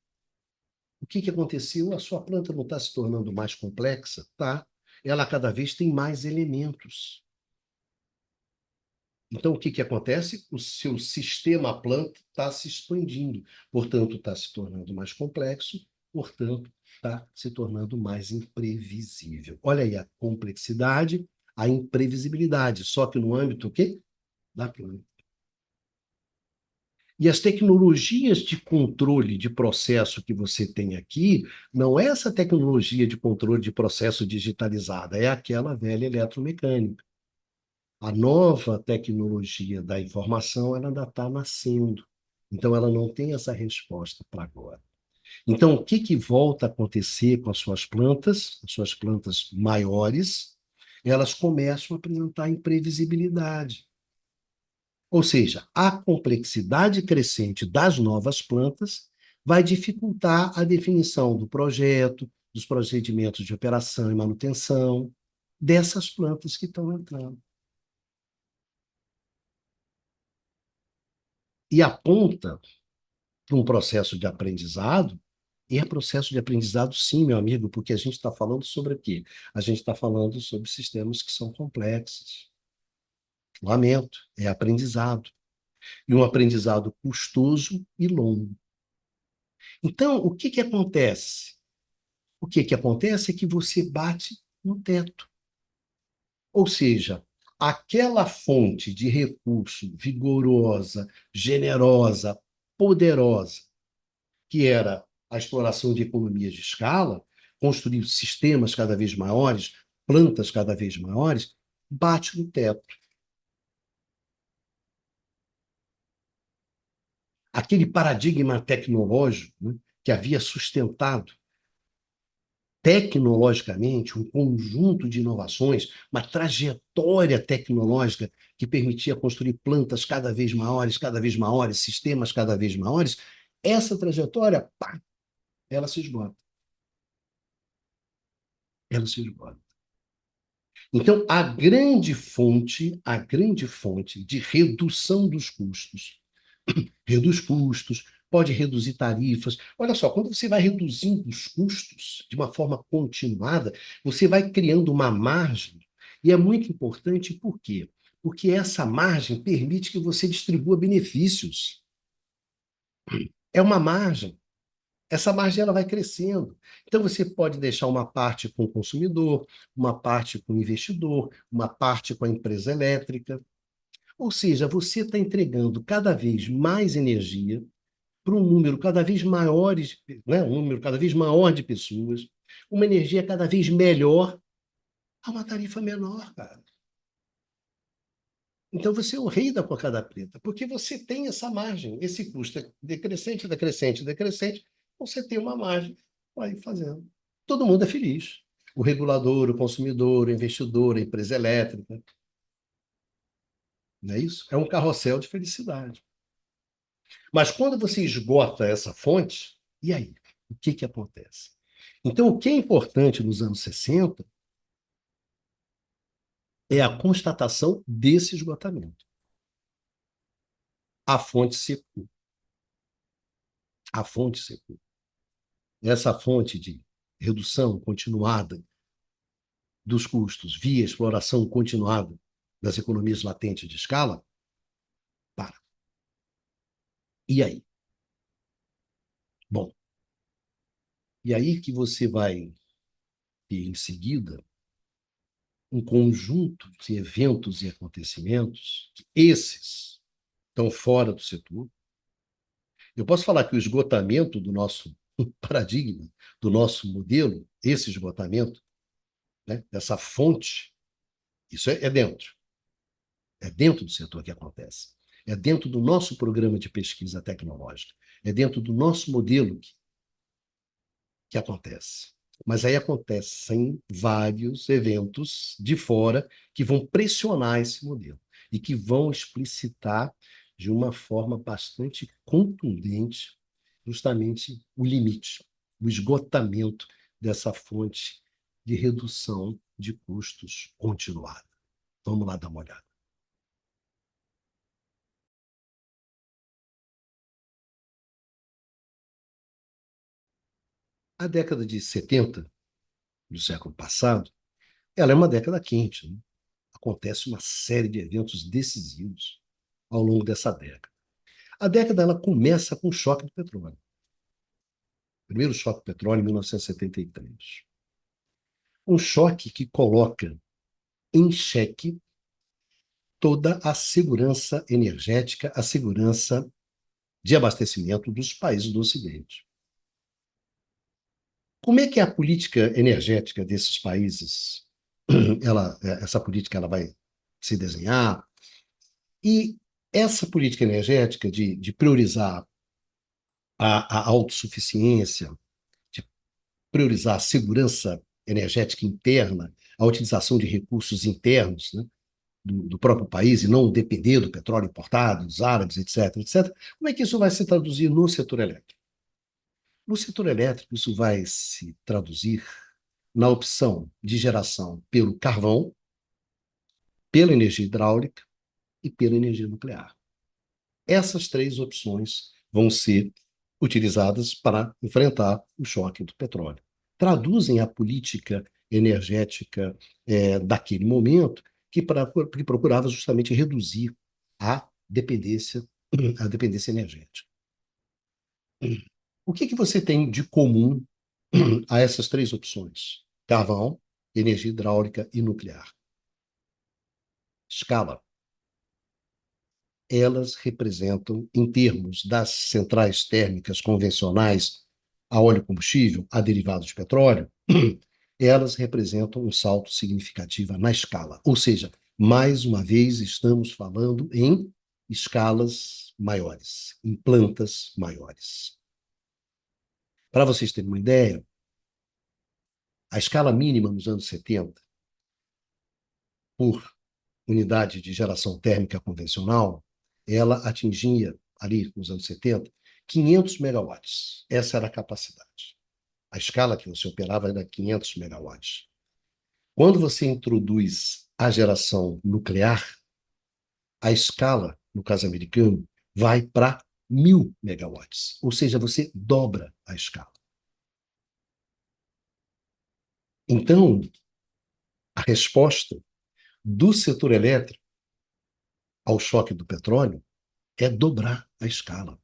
O que que aconteceu? A sua planta não está se tornando mais complexa? Tá. Ela cada vez tem mais elementos. Então, o que que acontece? O seu sistema planta está se expandindo, portanto, está se tornando mais complexo, portanto, está se tornando mais imprevisível. Olha aí a complexidade, a imprevisibilidade, só que no âmbito o quê? Da planta. E as tecnologias de controle de processo que você tem aqui, não é essa tecnologia de controle de processo digitalizada, é aquela velha eletromecânica. A nova tecnologia da informação, ela ainda está nascendo. Então, ela não tem essa resposta para agora. Então, o que que volta a acontecer com as suas plantas? As suas plantas maiores, elas começam a apresentar imprevisibilidade. Ou seja, a complexidade crescente das novas plantas vai dificultar a definição do projeto, dos procedimentos de operação e manutenção dessas plantas que estão entrando. E aponta para um processo de aprendizado, e é processo de aprendizado, sim, meu amigo, porque a gente está falando sobre o quê? A gente está falando sobre sistemas que são complexos. Lamento, é aprendizado. E um aprendizado custoso e longo. Então, o que que acontece? O que que acontece é que você bate no teto. Ou seja, aquela fonte de recurso vigorosa, generosa, poderosa, que era a exploração de economias de escala, construir sistemas cada vez maiores, plantas cada vez maiores, bate no teto. Aquele paradigma tecnológico, né, que havia sustentado tecnologicamente um conjunto de inovações, uma trajetória tecnológica que permitia construir plantas cada vez maiores, sistemas cada vez maiores, essa trajetória, pá, ela se esgota. Ela se esgota. Então, a grande fonte de redução dos custos, reduz custos, pode reduzir tarifas. Olha só, quando você vai reduzindo os custos de uma forma continuada, você vai criando uma margem, e é muito importante por quê? Porque essa margem permite que você distribua benefícios. É uma margem. Essa margem ela vai crescendo. Então, você pode deixar uma parte com o consumidor, uma parte com o investidor, uma parte com a empresa elétrica. Ou seja, você está entregando cada vez mais energia para um número cada vez maior, né? Um número cada vez maior de pessoas, uma energia cada vez melhor a uma tarifa menor, cara. Então você é o rei da cocada preta, porque você tem essa margem, esse custo é decrescente, decrescente, decrescente, você tem uma margem, vai fazendo. Todo mundo é feliz. O regulador, o consumidor, o investidor, a empresa elétrica, não é isso? É um carrossel de felicidade. Mas quando você esgota essa fonte, e aí? O que que acontece? Então, o que é importante nos anos 60 é a constatação desse esgotamento. A fonte secou. A fonte secou. Essa fonte de redução continuada dos custos via exploração continuada das economias latentes de escala, para. E aí? Bom, e aí que você vai ter em seguida um conjunto de eventos e acontecimentos que esses estão fora do setor. Eu posso falar que o esgotamento do nosso paradigma, do nosso modelo, esse esgotamento, né, dessa fonte, isso é dentro. É dentro do setor que acontece. É dentro do nosso programa de pesquisa tecnológica. É dentro do nosso modelo que acontece. Mas aí acontecem vários eventos de fora que vão pressionar esse modelo e que vão explicitar de uma forma bastante contundente justamente o limite, o esgotamento dessa fonte de redução de custos continuada. Vamos lá dar uma olhada. A década de 70 do século passado, ela é uma década quente, né? Acontece uma série de eventos decisivos ao longo dessa década. A década ela começa com o choque do petróleo. O primeiro choque do petróleo em 1973. Um choque que coloca em xeque toda a segurança energética, a segurança de abastecimento dos países do Ocidente. Como é que é a política energética desses países? Essa política ela vai se desenhar e essa política energética de priorizar a autossuficiência, de priorizar a segurança energética interna, a utilização de recursos internos, né, do próprio país e não depender do petróleo importado, dos árabes, etc., etc. Como é que isso vai se traduzir no setor elétrico? No setor elétrico, isso vai se traduzir na opção de geração pelo carvão, pela energia hidráulica e pela energia nuclear. Essas três opções vão ser utilizadas para enfrentar o choque do petróleo. Traduzem a política energética daquele momento que procurava justamente reduzir a dependência, a dependência energética. O que você tem de comum a essas três opções? Carvão, energia hidráulica e nuclear. Escala. Elas representam, em termos das centrais térmicas convencionais a óleo combustível, a derivados de petróleo, elas representam um salto significativo na escala. Ou seja, mais uma vez estamos falando em escalas maiores, em plantas maiores. Para vocês terem uma ideia, a escala mínima nos anos 70, por unidade de geração térmica convencional, ela atingia, ali nos anos 70, 500 megawatts. Essa era a capacidade. A escala que você operava era 500 megawatts. Quando você introduz a geração nuclear, a escala, no caso americano, vai para 1.000 megawatts. Ou seja, você dobra a escala. Então, a resposta do setor elétrico ao choque do petróleo é dobrar a escala.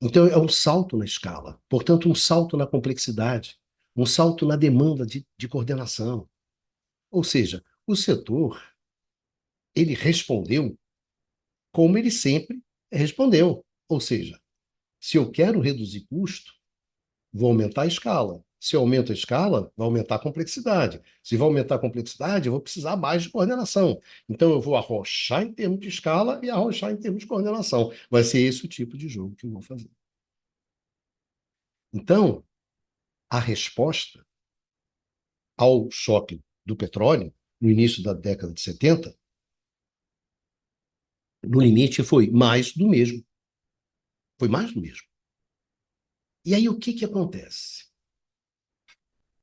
Então, é um salto na escala, portanto, um salto na complexidade, um salto na demanda de coordenação. Ou seja, o setor, ele respondeu como ele sempre respondeu. Ou seja, se eu quero reduzir custo, vou aumentar a escala. Se eu aumento a escala, vai aumentar a complexidade. Se vai aumentar a complexidade, eu vou precisar mais de coordenação. Então, eu vou arrochar em termos de escala e arrochar em termos de coordenação. Vai ser esse o tipo de jogo que eu vou fazer. Então, a resposta ao choque do petróleo, no início da década de 70, no limite foi mais do mesmo. Foi mais do mesmo. E aí o que acontece?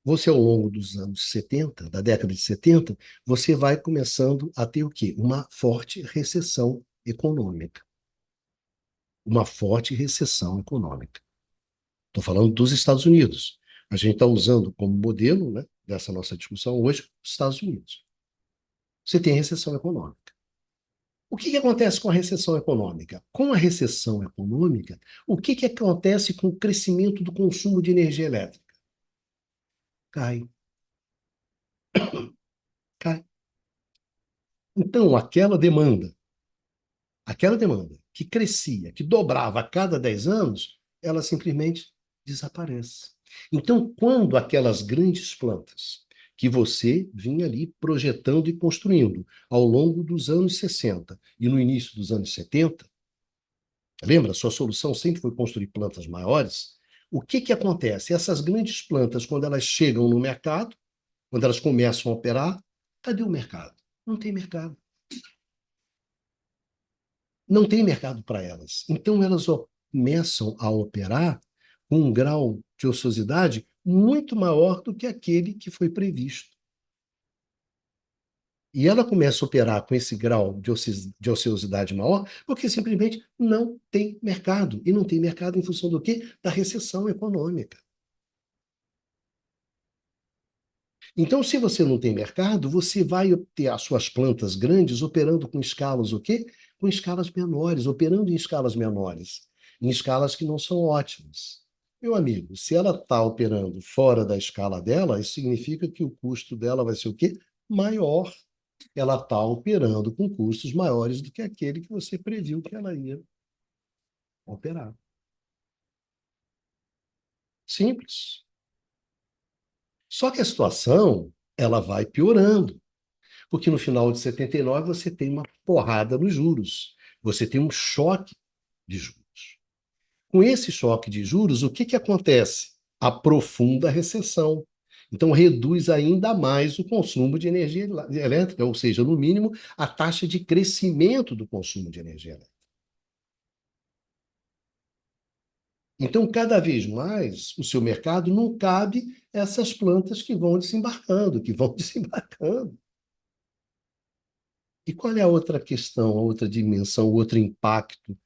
Você, ao longo dos anos 70, da década de 70, você vai começando a ter o quê? Uma forte recessão econômica. Uma forte recessão econômica. Estou falando dos Estados Unidos. A gente está usando como modelo, né, dessa nossa discussão hoje os Estados Unidos. Você tem recessão econômica. O que acontece com a recessão econômica? Com a recessão econômica, o que acontece com o crescimento do consumo de energia elétrica? Cai, cai. Então, aquela demanda que crescia, que dobrava a cada 10 anos, ela simplesmente desaparece. Então, quando aquelas grandes plantas que você vinha ali projetando e construindo ao longo dos anos 60 e no início dos anos 70, lembra, sua solução sempre foi construir plantas maiores. O que acontece? Essas grandes plantas, quando elas chegam no mercado, quando elas começam a operar, cadê o mercado? Não tem mercado. Não tem mercado para elas. Então, elas começam a operar com um grau de ociosidade muito maior do que aquele que foi previsto. E ela começa a operar com esse grau de ociosidade maior porque simplesmente não tem mercado. E não tem mercado em função do quê? Da recessão econômica. Então, se você não tem mercado, você vai ter as suas plantas grandes operando com escalas o quê? Com escalas menores, operando em escalas menores, em escalas que não são ótimas. Meu amigo, se ela está operando fora da escala dela, isso significa que o custo dela vai ser o quê? Maior. Ela está operando com custos maiores do que aquele que você previu que ela ia operar. Simples. Só que a situação, ela vai piorando. Porque no final de 79 você tem uma porrada nos juros. Você tem um choque de juros. Com esse choque de juros, o que acontece? Aprofunda a recessão. Então, reduz ainda mais o consumo de energia elétrica, ou seja, no mínimo, a taxa de crescimento do consumo de energia elétrica. Então, cada vez mais, o seu mercado não cabe essas plantas que vão desembarcando, que vão desembarcando. E qual é a outra questão, a outra dimensão, o outro impacto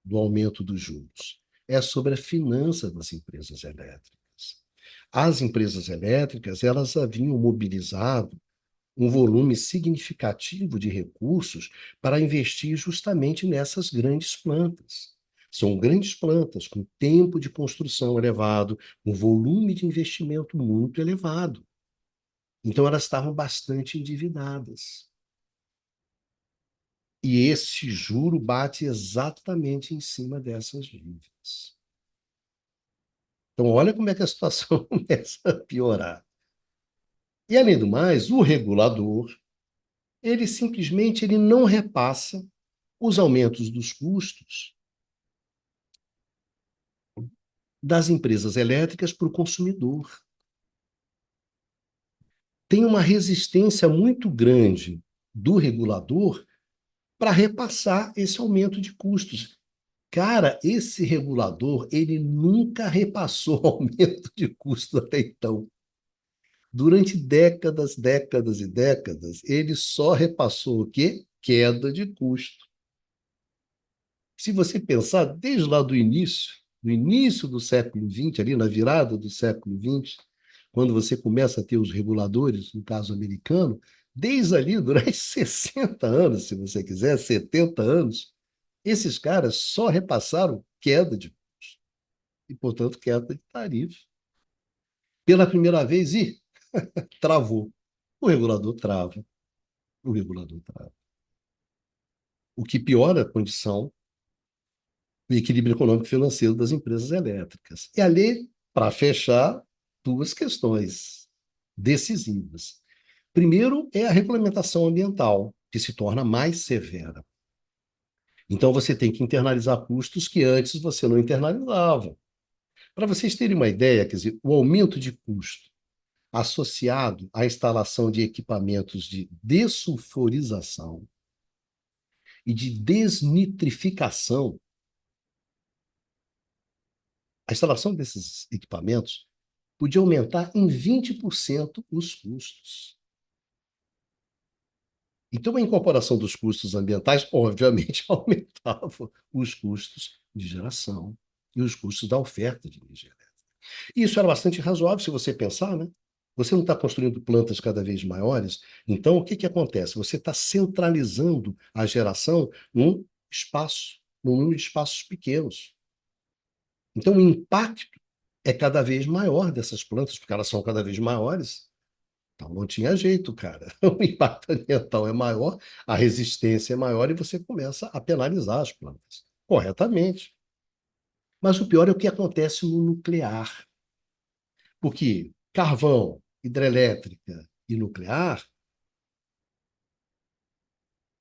do aumento dos juros? É sobre a finança das empresas elétricas. As empresas elétricas, elas haviam mobilizado um volume significativo de recursos para investir justamente nessas grandes plantas. São grandes plantas com tempo de construção elevado, um volume de investimento muito elevado. Então, elas estavam bastante endividadas. E esse juro bate exatamente em cima dessas dívidas. Então, olha como é que a situação começa a piorar. E, além do mais, o regulador, ele simplesmente ele não repassa os aumentos dos custos das empresas elétricas para o consumidor. Tem uma resistência muito grande do regulador para repassar esse aumento de custos. Cara, esse regulador, ele nunca repassou aumento de custo até então. Durante décadas, décadas e décadas, ele só repassou o quê? Queda de custo. Se você pensar, desde lá do início do século XX, ali na virada do século XX, quando você começa a ter os reguladores, no caso americano, desde ali, durante 60 anos, se você quiser, 70 anos, esses caras só repassaram queda de custo e, portanto, queda de tarifa. Pela primeira vez, e travou. O regulador trava. O regulador trava. O que piora a condição do equilíbrio econômico e financeiro das empresas elétricas. E ali, para fechar, duas questões decisivas. Primeiro é a regulamentação ambiental, que se torna mais severa. Então, você tem que internalizar custos que antes você não internalizava. Para vocês terem uma ideia, quer dizer, o aumento de custo associado à instalação de equipamentos de dessulfurização e de desnitrificação, a instalação desses equipamentos podia aumentar em 20% os custos. Então, a incorporação dos custos ambientais, obviamente, aumentava os custos de geração e os custos da oferta de energia elétrica. E isso era bastante razoável, se você pensar, né? Você não está construindo plantas cada vez maiores, então o que que acontece? Você está centralizando a geração num espaço, num número de espaços pequenos. Então, o impacto é cada vez maior dessas plantas, porque elas são cada vez maiores. Então, não tinha jeito, cara. O impacto ambiental é maior, a resistência é maior e você começa a penalizar as plantas, corretamente. Mas o pior é o que acontece no nuclear. Porque carvão, hidrelétrica e nuclear,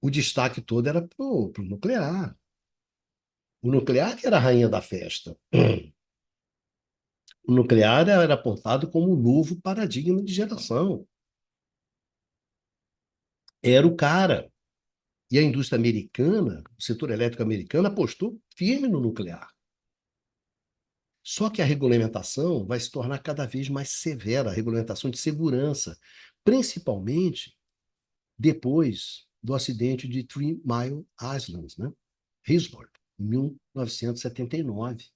o destaque todo era para o nuclear. O nuclear que era a rainha da festa. O nuclear era apontado como um novo paradigma de geração. Era o cara. E a indústria americana, o setor elétrico americano, apostou firme no nuclear. Só que a regulamentação vai se tornar cada vez mais severa, a regulamentação de segurança, principalmente depois do acidente de Three Mile Island, né? Harrisburg, em 1979.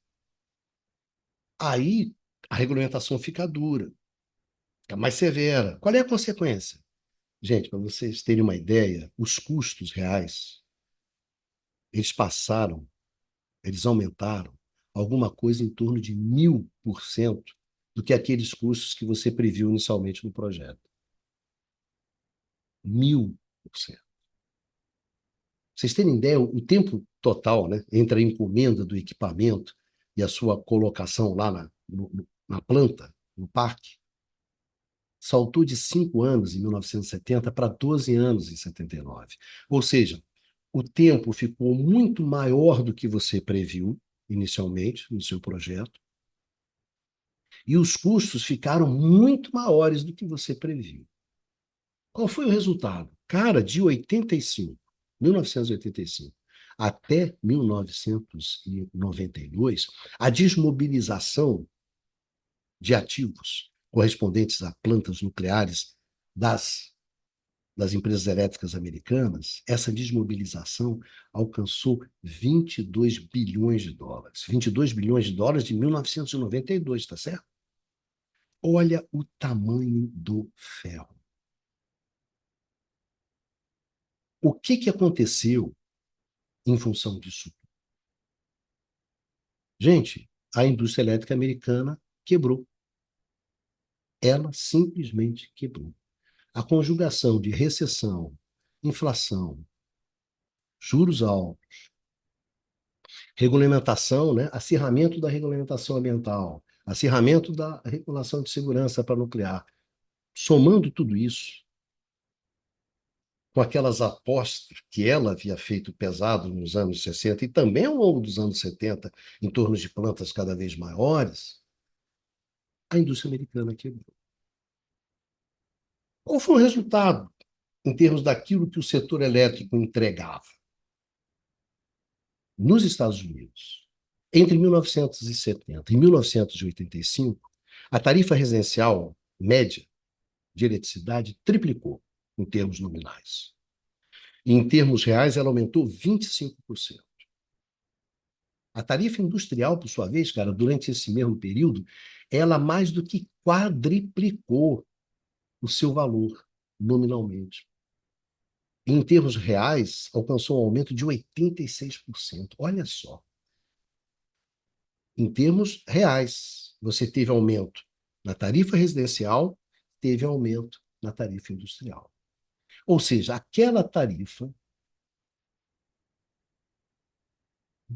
Aí a regulamentação fica dura, fica mais severa. Qual é a consequência? Gente, para vocês terem uma ideia, os custos reais, eles passaram, eles aumentaram alguma coisa em torno de 1000% do que aqueles custos que você previu inicialmente no projeto. 1000%. Vocês terem ideia, o tempo total, né, entre a encomenda do equipamento e a sua colocação lá na planta, no parque, saltou de 5 anos em 1970 para 12 anos em 79. Ou seja, o tempo ficou muito maior do que você previu inicialmente no seu projeto e os custos ficaram muito maiores do que você previu. Qual foi o resultado? Cara, de 85, 1985 até 1992, a desmobilização de ativos correspondentes a plantas nucleares das empresas elétricas americanas, essa desmobilização alcançou 22 bilhões de dólares. 22 bilhões de dólares de 1992, está certo? Olha o tamanho do ferro. O que aconteceu em função disso? Gente, a indústria elétrica americana quebrou. Ela simplesmente quebrou. A conjugação de recessão, inflação, juros altos, regulamentação, né? Acirramento da regulamentação ambiental, acirramento da regulação de segurança para nuclear. Somando tudo isso, com aquelas apostas que ela havia feito pesado nos anos 60 e também ao longo dos anos 70, em torno de plantas cada vez maiores, a indústria americana quebrou. Qual foi o resultado em termos daquilo que o setor elétrico entregava? Nos Estados Unidos, entre 1970 e 1985, a tarifa residencial média de eletricidade triplicou em termos nominais. E em termos reais, ela aumentou 25%. A tarifa industrial, por sua vez, cara, durante esse mesmo período, ela mais do que quadriplicou o seu valor nominalmente. Em termos reais, alcançou um aumento de 86%. Olha só. Em termos reais, você teve aumento na tarifa residencial, teve aumento na tarifa industrial. Ou seja, aquela tarifa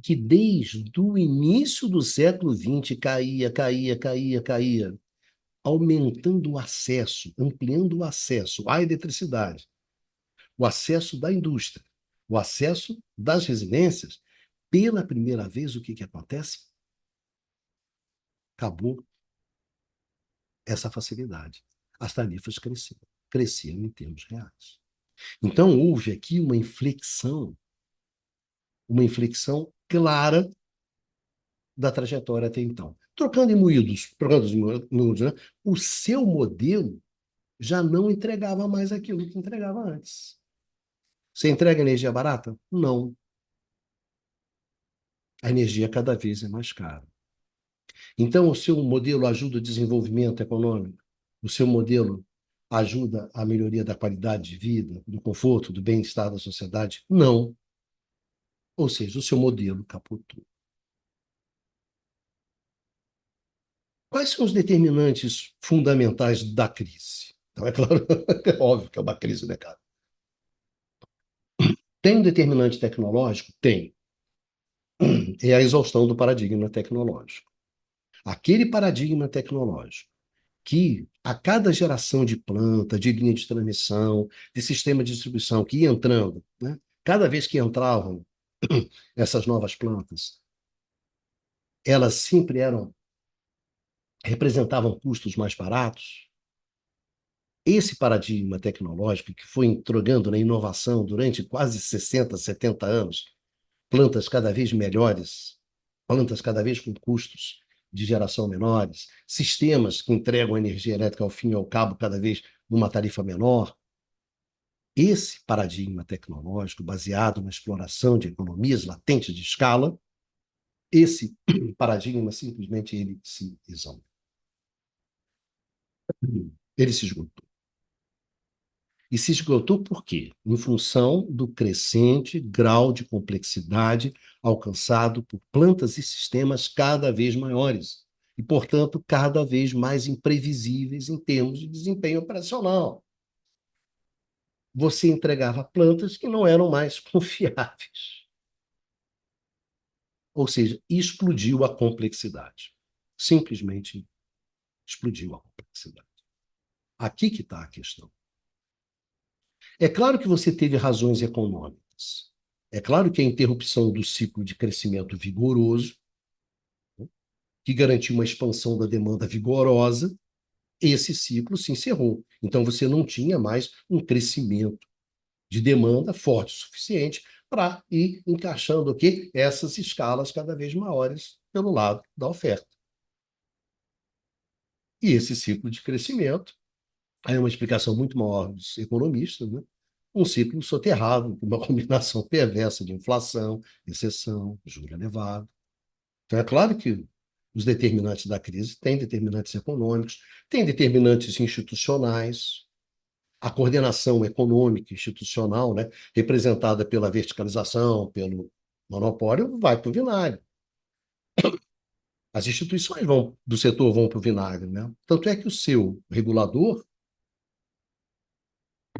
que desde o início do século XX caía, aumentando o acesso, ampliando o acesso à eletricidade, o acesso da indústria, o acesso das residências, pela primeira vez, o que acontece? Acabou essa facilidade. As tarifas cresceram em termos reais. Então, houve aqui uma inflexão clara da trajetória até então. Trocando os moídos, né? O seu modelo já não entregava mais aquilo que entregava antes. Você entrega energia barata? Não. A energia cada vez é mais cara. Então, o seu modelo ajuda o desenvolvimento econômico? O seu modelo ajuda a melhoria da qualidade de vida, do conforto, do bem-estar da sociedade? Não. Ou seja, o seu modelo capotou. Quais são os determinantes fundamentais da crise? Então, é claro, é óbvio que é uma crise, né, cara? Tem um determinante tecnológico? Tem. É a exaustão do paradigma tecnológico. Aquele paradigma tecnológico que a cada geração de planta, de linha de transmissão, de sistema de distribuição que ia entrando, né? Cada vez que entravam essas novas plantas, elas sempre representavam custos mais baratos. Esse paradigma tecnológico que foi entrogando na inovação durante quase 60, 70 anos, plantas cada vez melhores, plantas cada vez com custos de geração menores, sistemas que entregam energia elétrica ao fim e ao cabo cada vez numa tarifa menor. esse paradigma tecnológico, baseado na exploração de economias latentes de escala, esse paradigma simplesmente ele se exaure. Ele se esgotou. E se esgotou por quê? Em função do crescente grau de complexidade alcançado por plantas e sistemas cada vez maiores e, portanto, cada vez mais imprevisíveis em termos de desempenho operacional. Você entregava plantas que não eram mais confiáveis. Ou seja, explodiu a complexidade. Simplesmente explodiu a complexidade. Aqui que está a questão. É claro que você teve razões econômicas. É claro que a interrupção do ciclo de crescimento vigoroso, que garantiu uma expansão da demanda vigorosa, esse ciclo se encerrou. Então você não tinha mais um crescimento de demanda forte o suficiente para ir encaixando aqui essas escalas cada vez maiores pelo lado da oferta. E esse ciclo de crescimento, aí é uma explicação muito maior dos economistas, né? Um ciclo soterrado, uma combinação perversa de inflação, recessão, juro elevado. Então, é claro que os determinantes da crise têm determinantes econômicos, têm determinantes institucionais, a coordenação econômica institucional, né, representada pela verticalização, pelo monopólio, vai para o vinagre. As instituições do setor vão para o vinagre, né? Tanto é que o seu regulador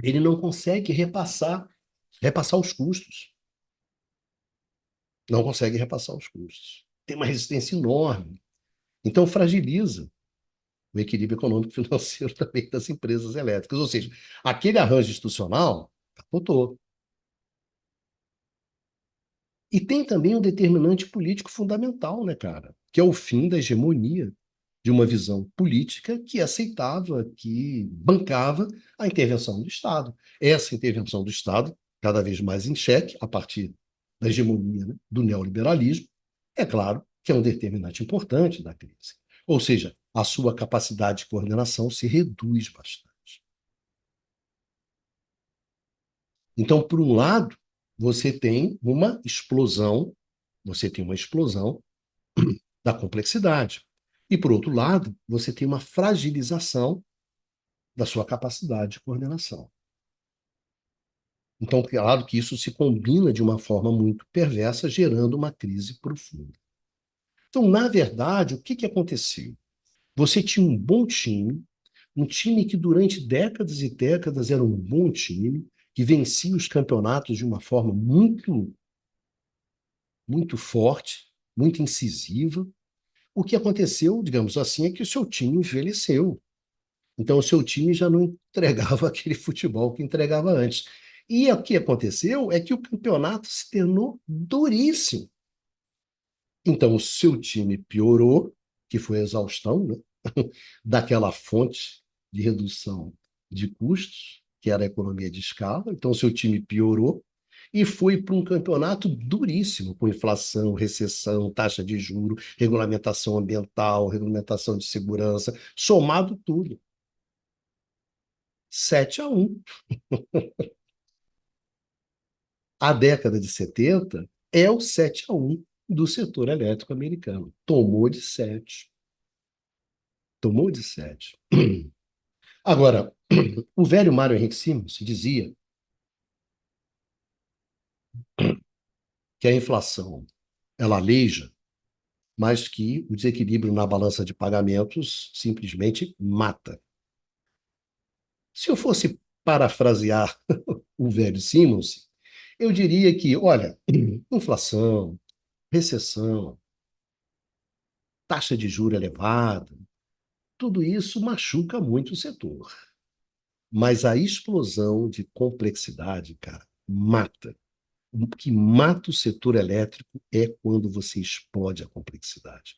ele não consegue repassar os custos. Não consegue repassar os custos. Tem uma resistência enorme. Então, fragiliza o equilíbrio econômico e financeiro também das empresas elétricas. Ou seja, aquele arranjo institucional capotou. E tem também um determinante político fundamental, né, cara? Que é o fim da hegemonia de uma visão política que aceitava, que bancava a intervenção do Estado. Essa intervenção do Estado, cada vez mais em xeque, a partir da hegemonia, né, do neoliberalismo, é claro que é um determinante importante da crise. Ou seja, a sua capacidade de coordenação se reduz bastante. Então, por um lado, você tem uma explosão da complexidade. E, por outro lado, você tem uma fragilização da sua capacidade de coordenação. Então, claro que isso se combina de uma forma muito perversa, gerando uma crise profunda. Então, na verdade, o que que aconteceu? Você tinha um time que durante décadas e décadas era um bom time, que vencia os campeonatos de uma forma muito forte, muito incisiva. O que aconteceu, digamos assim, é que o seu time envelheceu. Então, o seu time já não entregava aquele futebol que entregava antes. E o que aconteceu é que o campeonato se tornou duríssimo. Então, o seu time piorou, que foi a exaustão, né, daquela fonte de redução de custos, que era a economia de escala. Então, o seu time piorou e foi para um campeonato duríssimo, com inflação, recessão, taxa de juro, regulamentação ambiental, regulamentação de segurança, somado tudo. 7-1. A década de 70 é o 7-1 do setor elétrico americano. Tomou de 7. Tomou de 7. Agora, o velho Mário Henrique Simons dizia que a inflação ela aleija, mas que o desequilíbrio na balança de pagamentos simplesmente mata. Se eu fosse parafrasear o velho Simons, eu diria que, olha, inflação, recessão, taxa de juro elevada, tudo isso machuca muito o setor. Mas a explosão de complexidade, cara, mata. O que mata o setor elétrico é quando você explode a complexidade.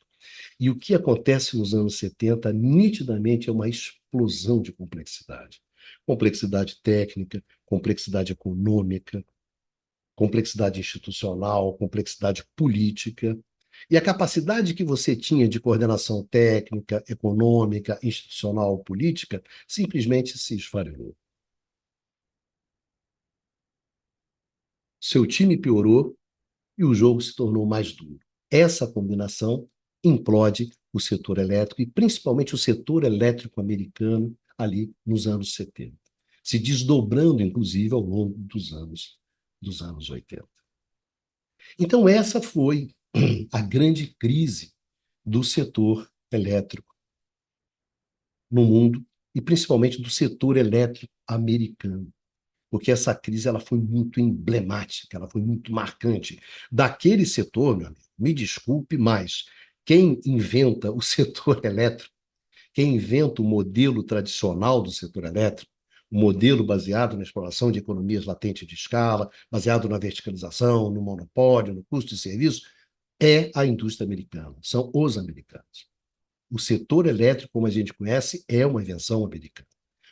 E o que acontece nos anos 70, nitidamente, é uma explosão de complexidade. Complexidade técnica, complexidade econômica, complexidade institucional, complexidade política. E a capacidade que você tinha de coordenação técnica, econômica, institucional, política, simplesmente se esfarelou. seu time piorou e o jogo se tornou mais duro. Essa combinação implode o setor elétrico e principalmente o setor elétrico americano ali nos anos 70, se desdobrando inclusive ao longo dos anos 80. Então essa foi a grande crise do setor elétrico no mundo e principalmente do setor elétrico americano, porque essa crise ela foi muito emblemática, ela foi muito marcante. Daquele setor, meu amigo, me desculpe, mas quem inventa o setor elétrico, quem inventa o modelo tradicional do setor elétrico, o modelo baseado na exploração de economias latentes de escala, baseado na verticalização, no monopólio, no custo de serviço, é a indústria americana, são os americanos. O setor elétrico, como a gente conhece, é uma invenção americana.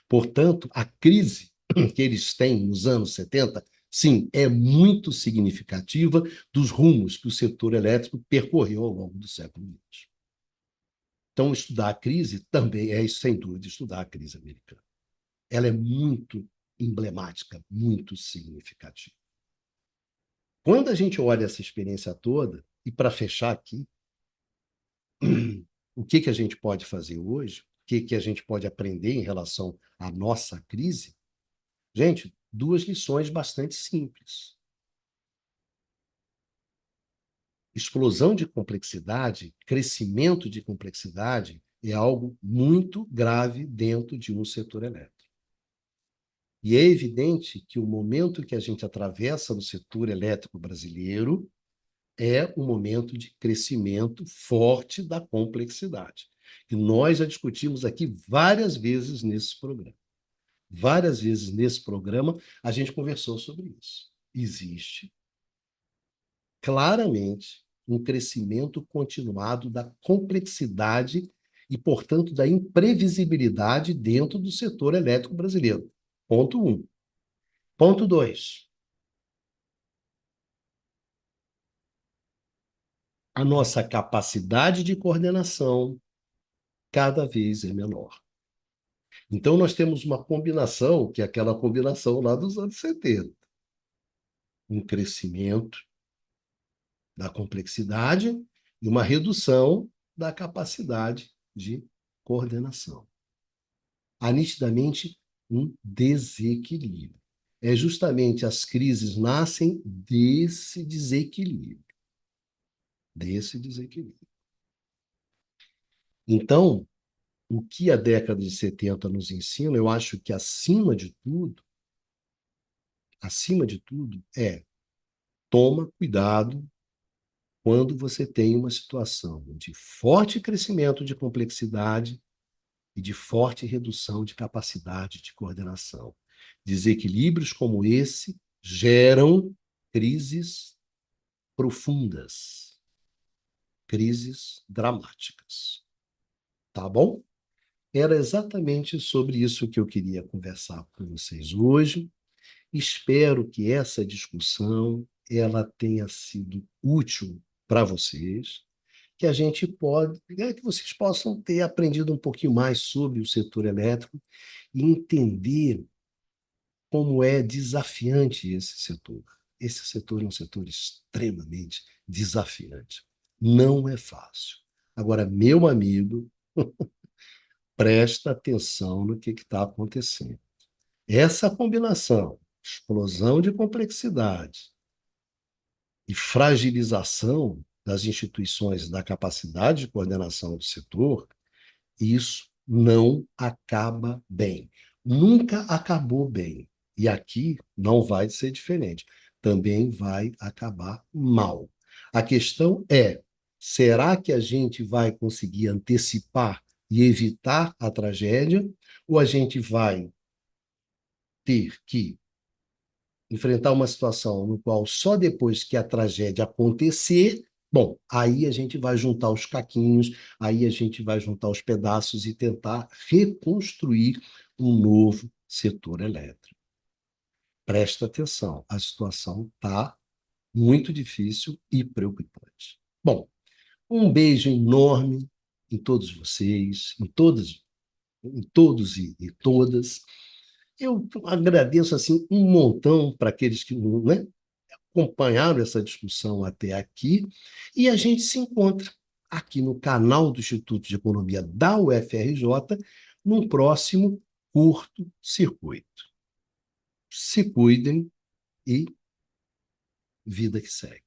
Portanto, a crise que eles têm nos anos 70, sim, é muito significativa dos rumos que o setor elétrico percorreu ao longo do século XX. Então, estudar a crise também é, sem dúvida, estudar a crise americana. Ela é muito emblemática, muito significativa. Quando a gente olha essa experiência toda, e para fechar aqui, o que a gente pode fazer hoje, o que a gente pode aprender em relação à nossa crise, gente, duas lições bastante simples. Explosão de complexidade, crescimento de complexidade é algo muito grave dentro de um setor elétrico. E é evidente que o momento que a gente atravessa no setor elétrico brasileiro é um momento de crescimento forte da complexidade. E nós já discutimos aqui várias vezes nesse programa. Várias vezes nesse programa a gente conversou sobre isso. Existe claramente um crescimento continuado da complexidade e, portanto, da imprevisibilidade dentro do setor elétrico brasileiro. Ponto um. Ponto dois. A nossa capacidade de coordenação cada vez é menor. Então, nós temos uma combinação, que é aquela combinação lá dos anos 70. Um crescimento da complexidade e uma redução da capacidade de coordenação. Há nitidamente um desequilíbrio. É justamente as crises nascem desse desequilíbrio. Desse desequilíbrio. Então, o que a década de 70 nos ensina, eu acho que acima de tudo, é toma cuidado quando você tem uma situação de forte crescimento de complexidade e de forte redução de capacidade de coordenação. Desequilíbrios como esse geram crises profundas, crises dramáticas. Tá bom? Era exatamente sobre isso que eu queria conversar com vocês hoje. Espero que essa discussão ela tenha sido útil para vocês, que a gente pode, que vocês possam ter aprendido um pouquinho mais sobre o setor elétrico e entender como é desafiante esse setor. Esse setor é um setor extremamente desafiante. Não é fácil. Agora, meu amigo, presta atenção no que está acontecendo. Essa combinação, explosão de complexidade e fragilização das instituições da capacidade de coordenação do setor, isso não acaba bem. Nunca acabou bem. E aqui não vai ser diferente. Também vai acabar mal. A questão é: será que a gente vai conseguir antecipar e evitar a tragédia? Ou a gente vai ter que enfrentar uma situação no qual só depois que a tragédia acontecer, bom, aí a gente vai juntar os caquinhos, aí a gente vai juntar os pedaços e tentar reconstruir um novo setor elétrico. Presta atenção, a situação está muito difícil e preocupante. Bom, um beijo enorme em todos vocês, em todos e todas. Eu agradeço assim um montão para aqueles que, né, acompanharam essa discussão até aqui e a gente se encontra aqui no canal do Instituto de Economia da UFRJ num próximo curto circuito. Se cuidem e vida que segue.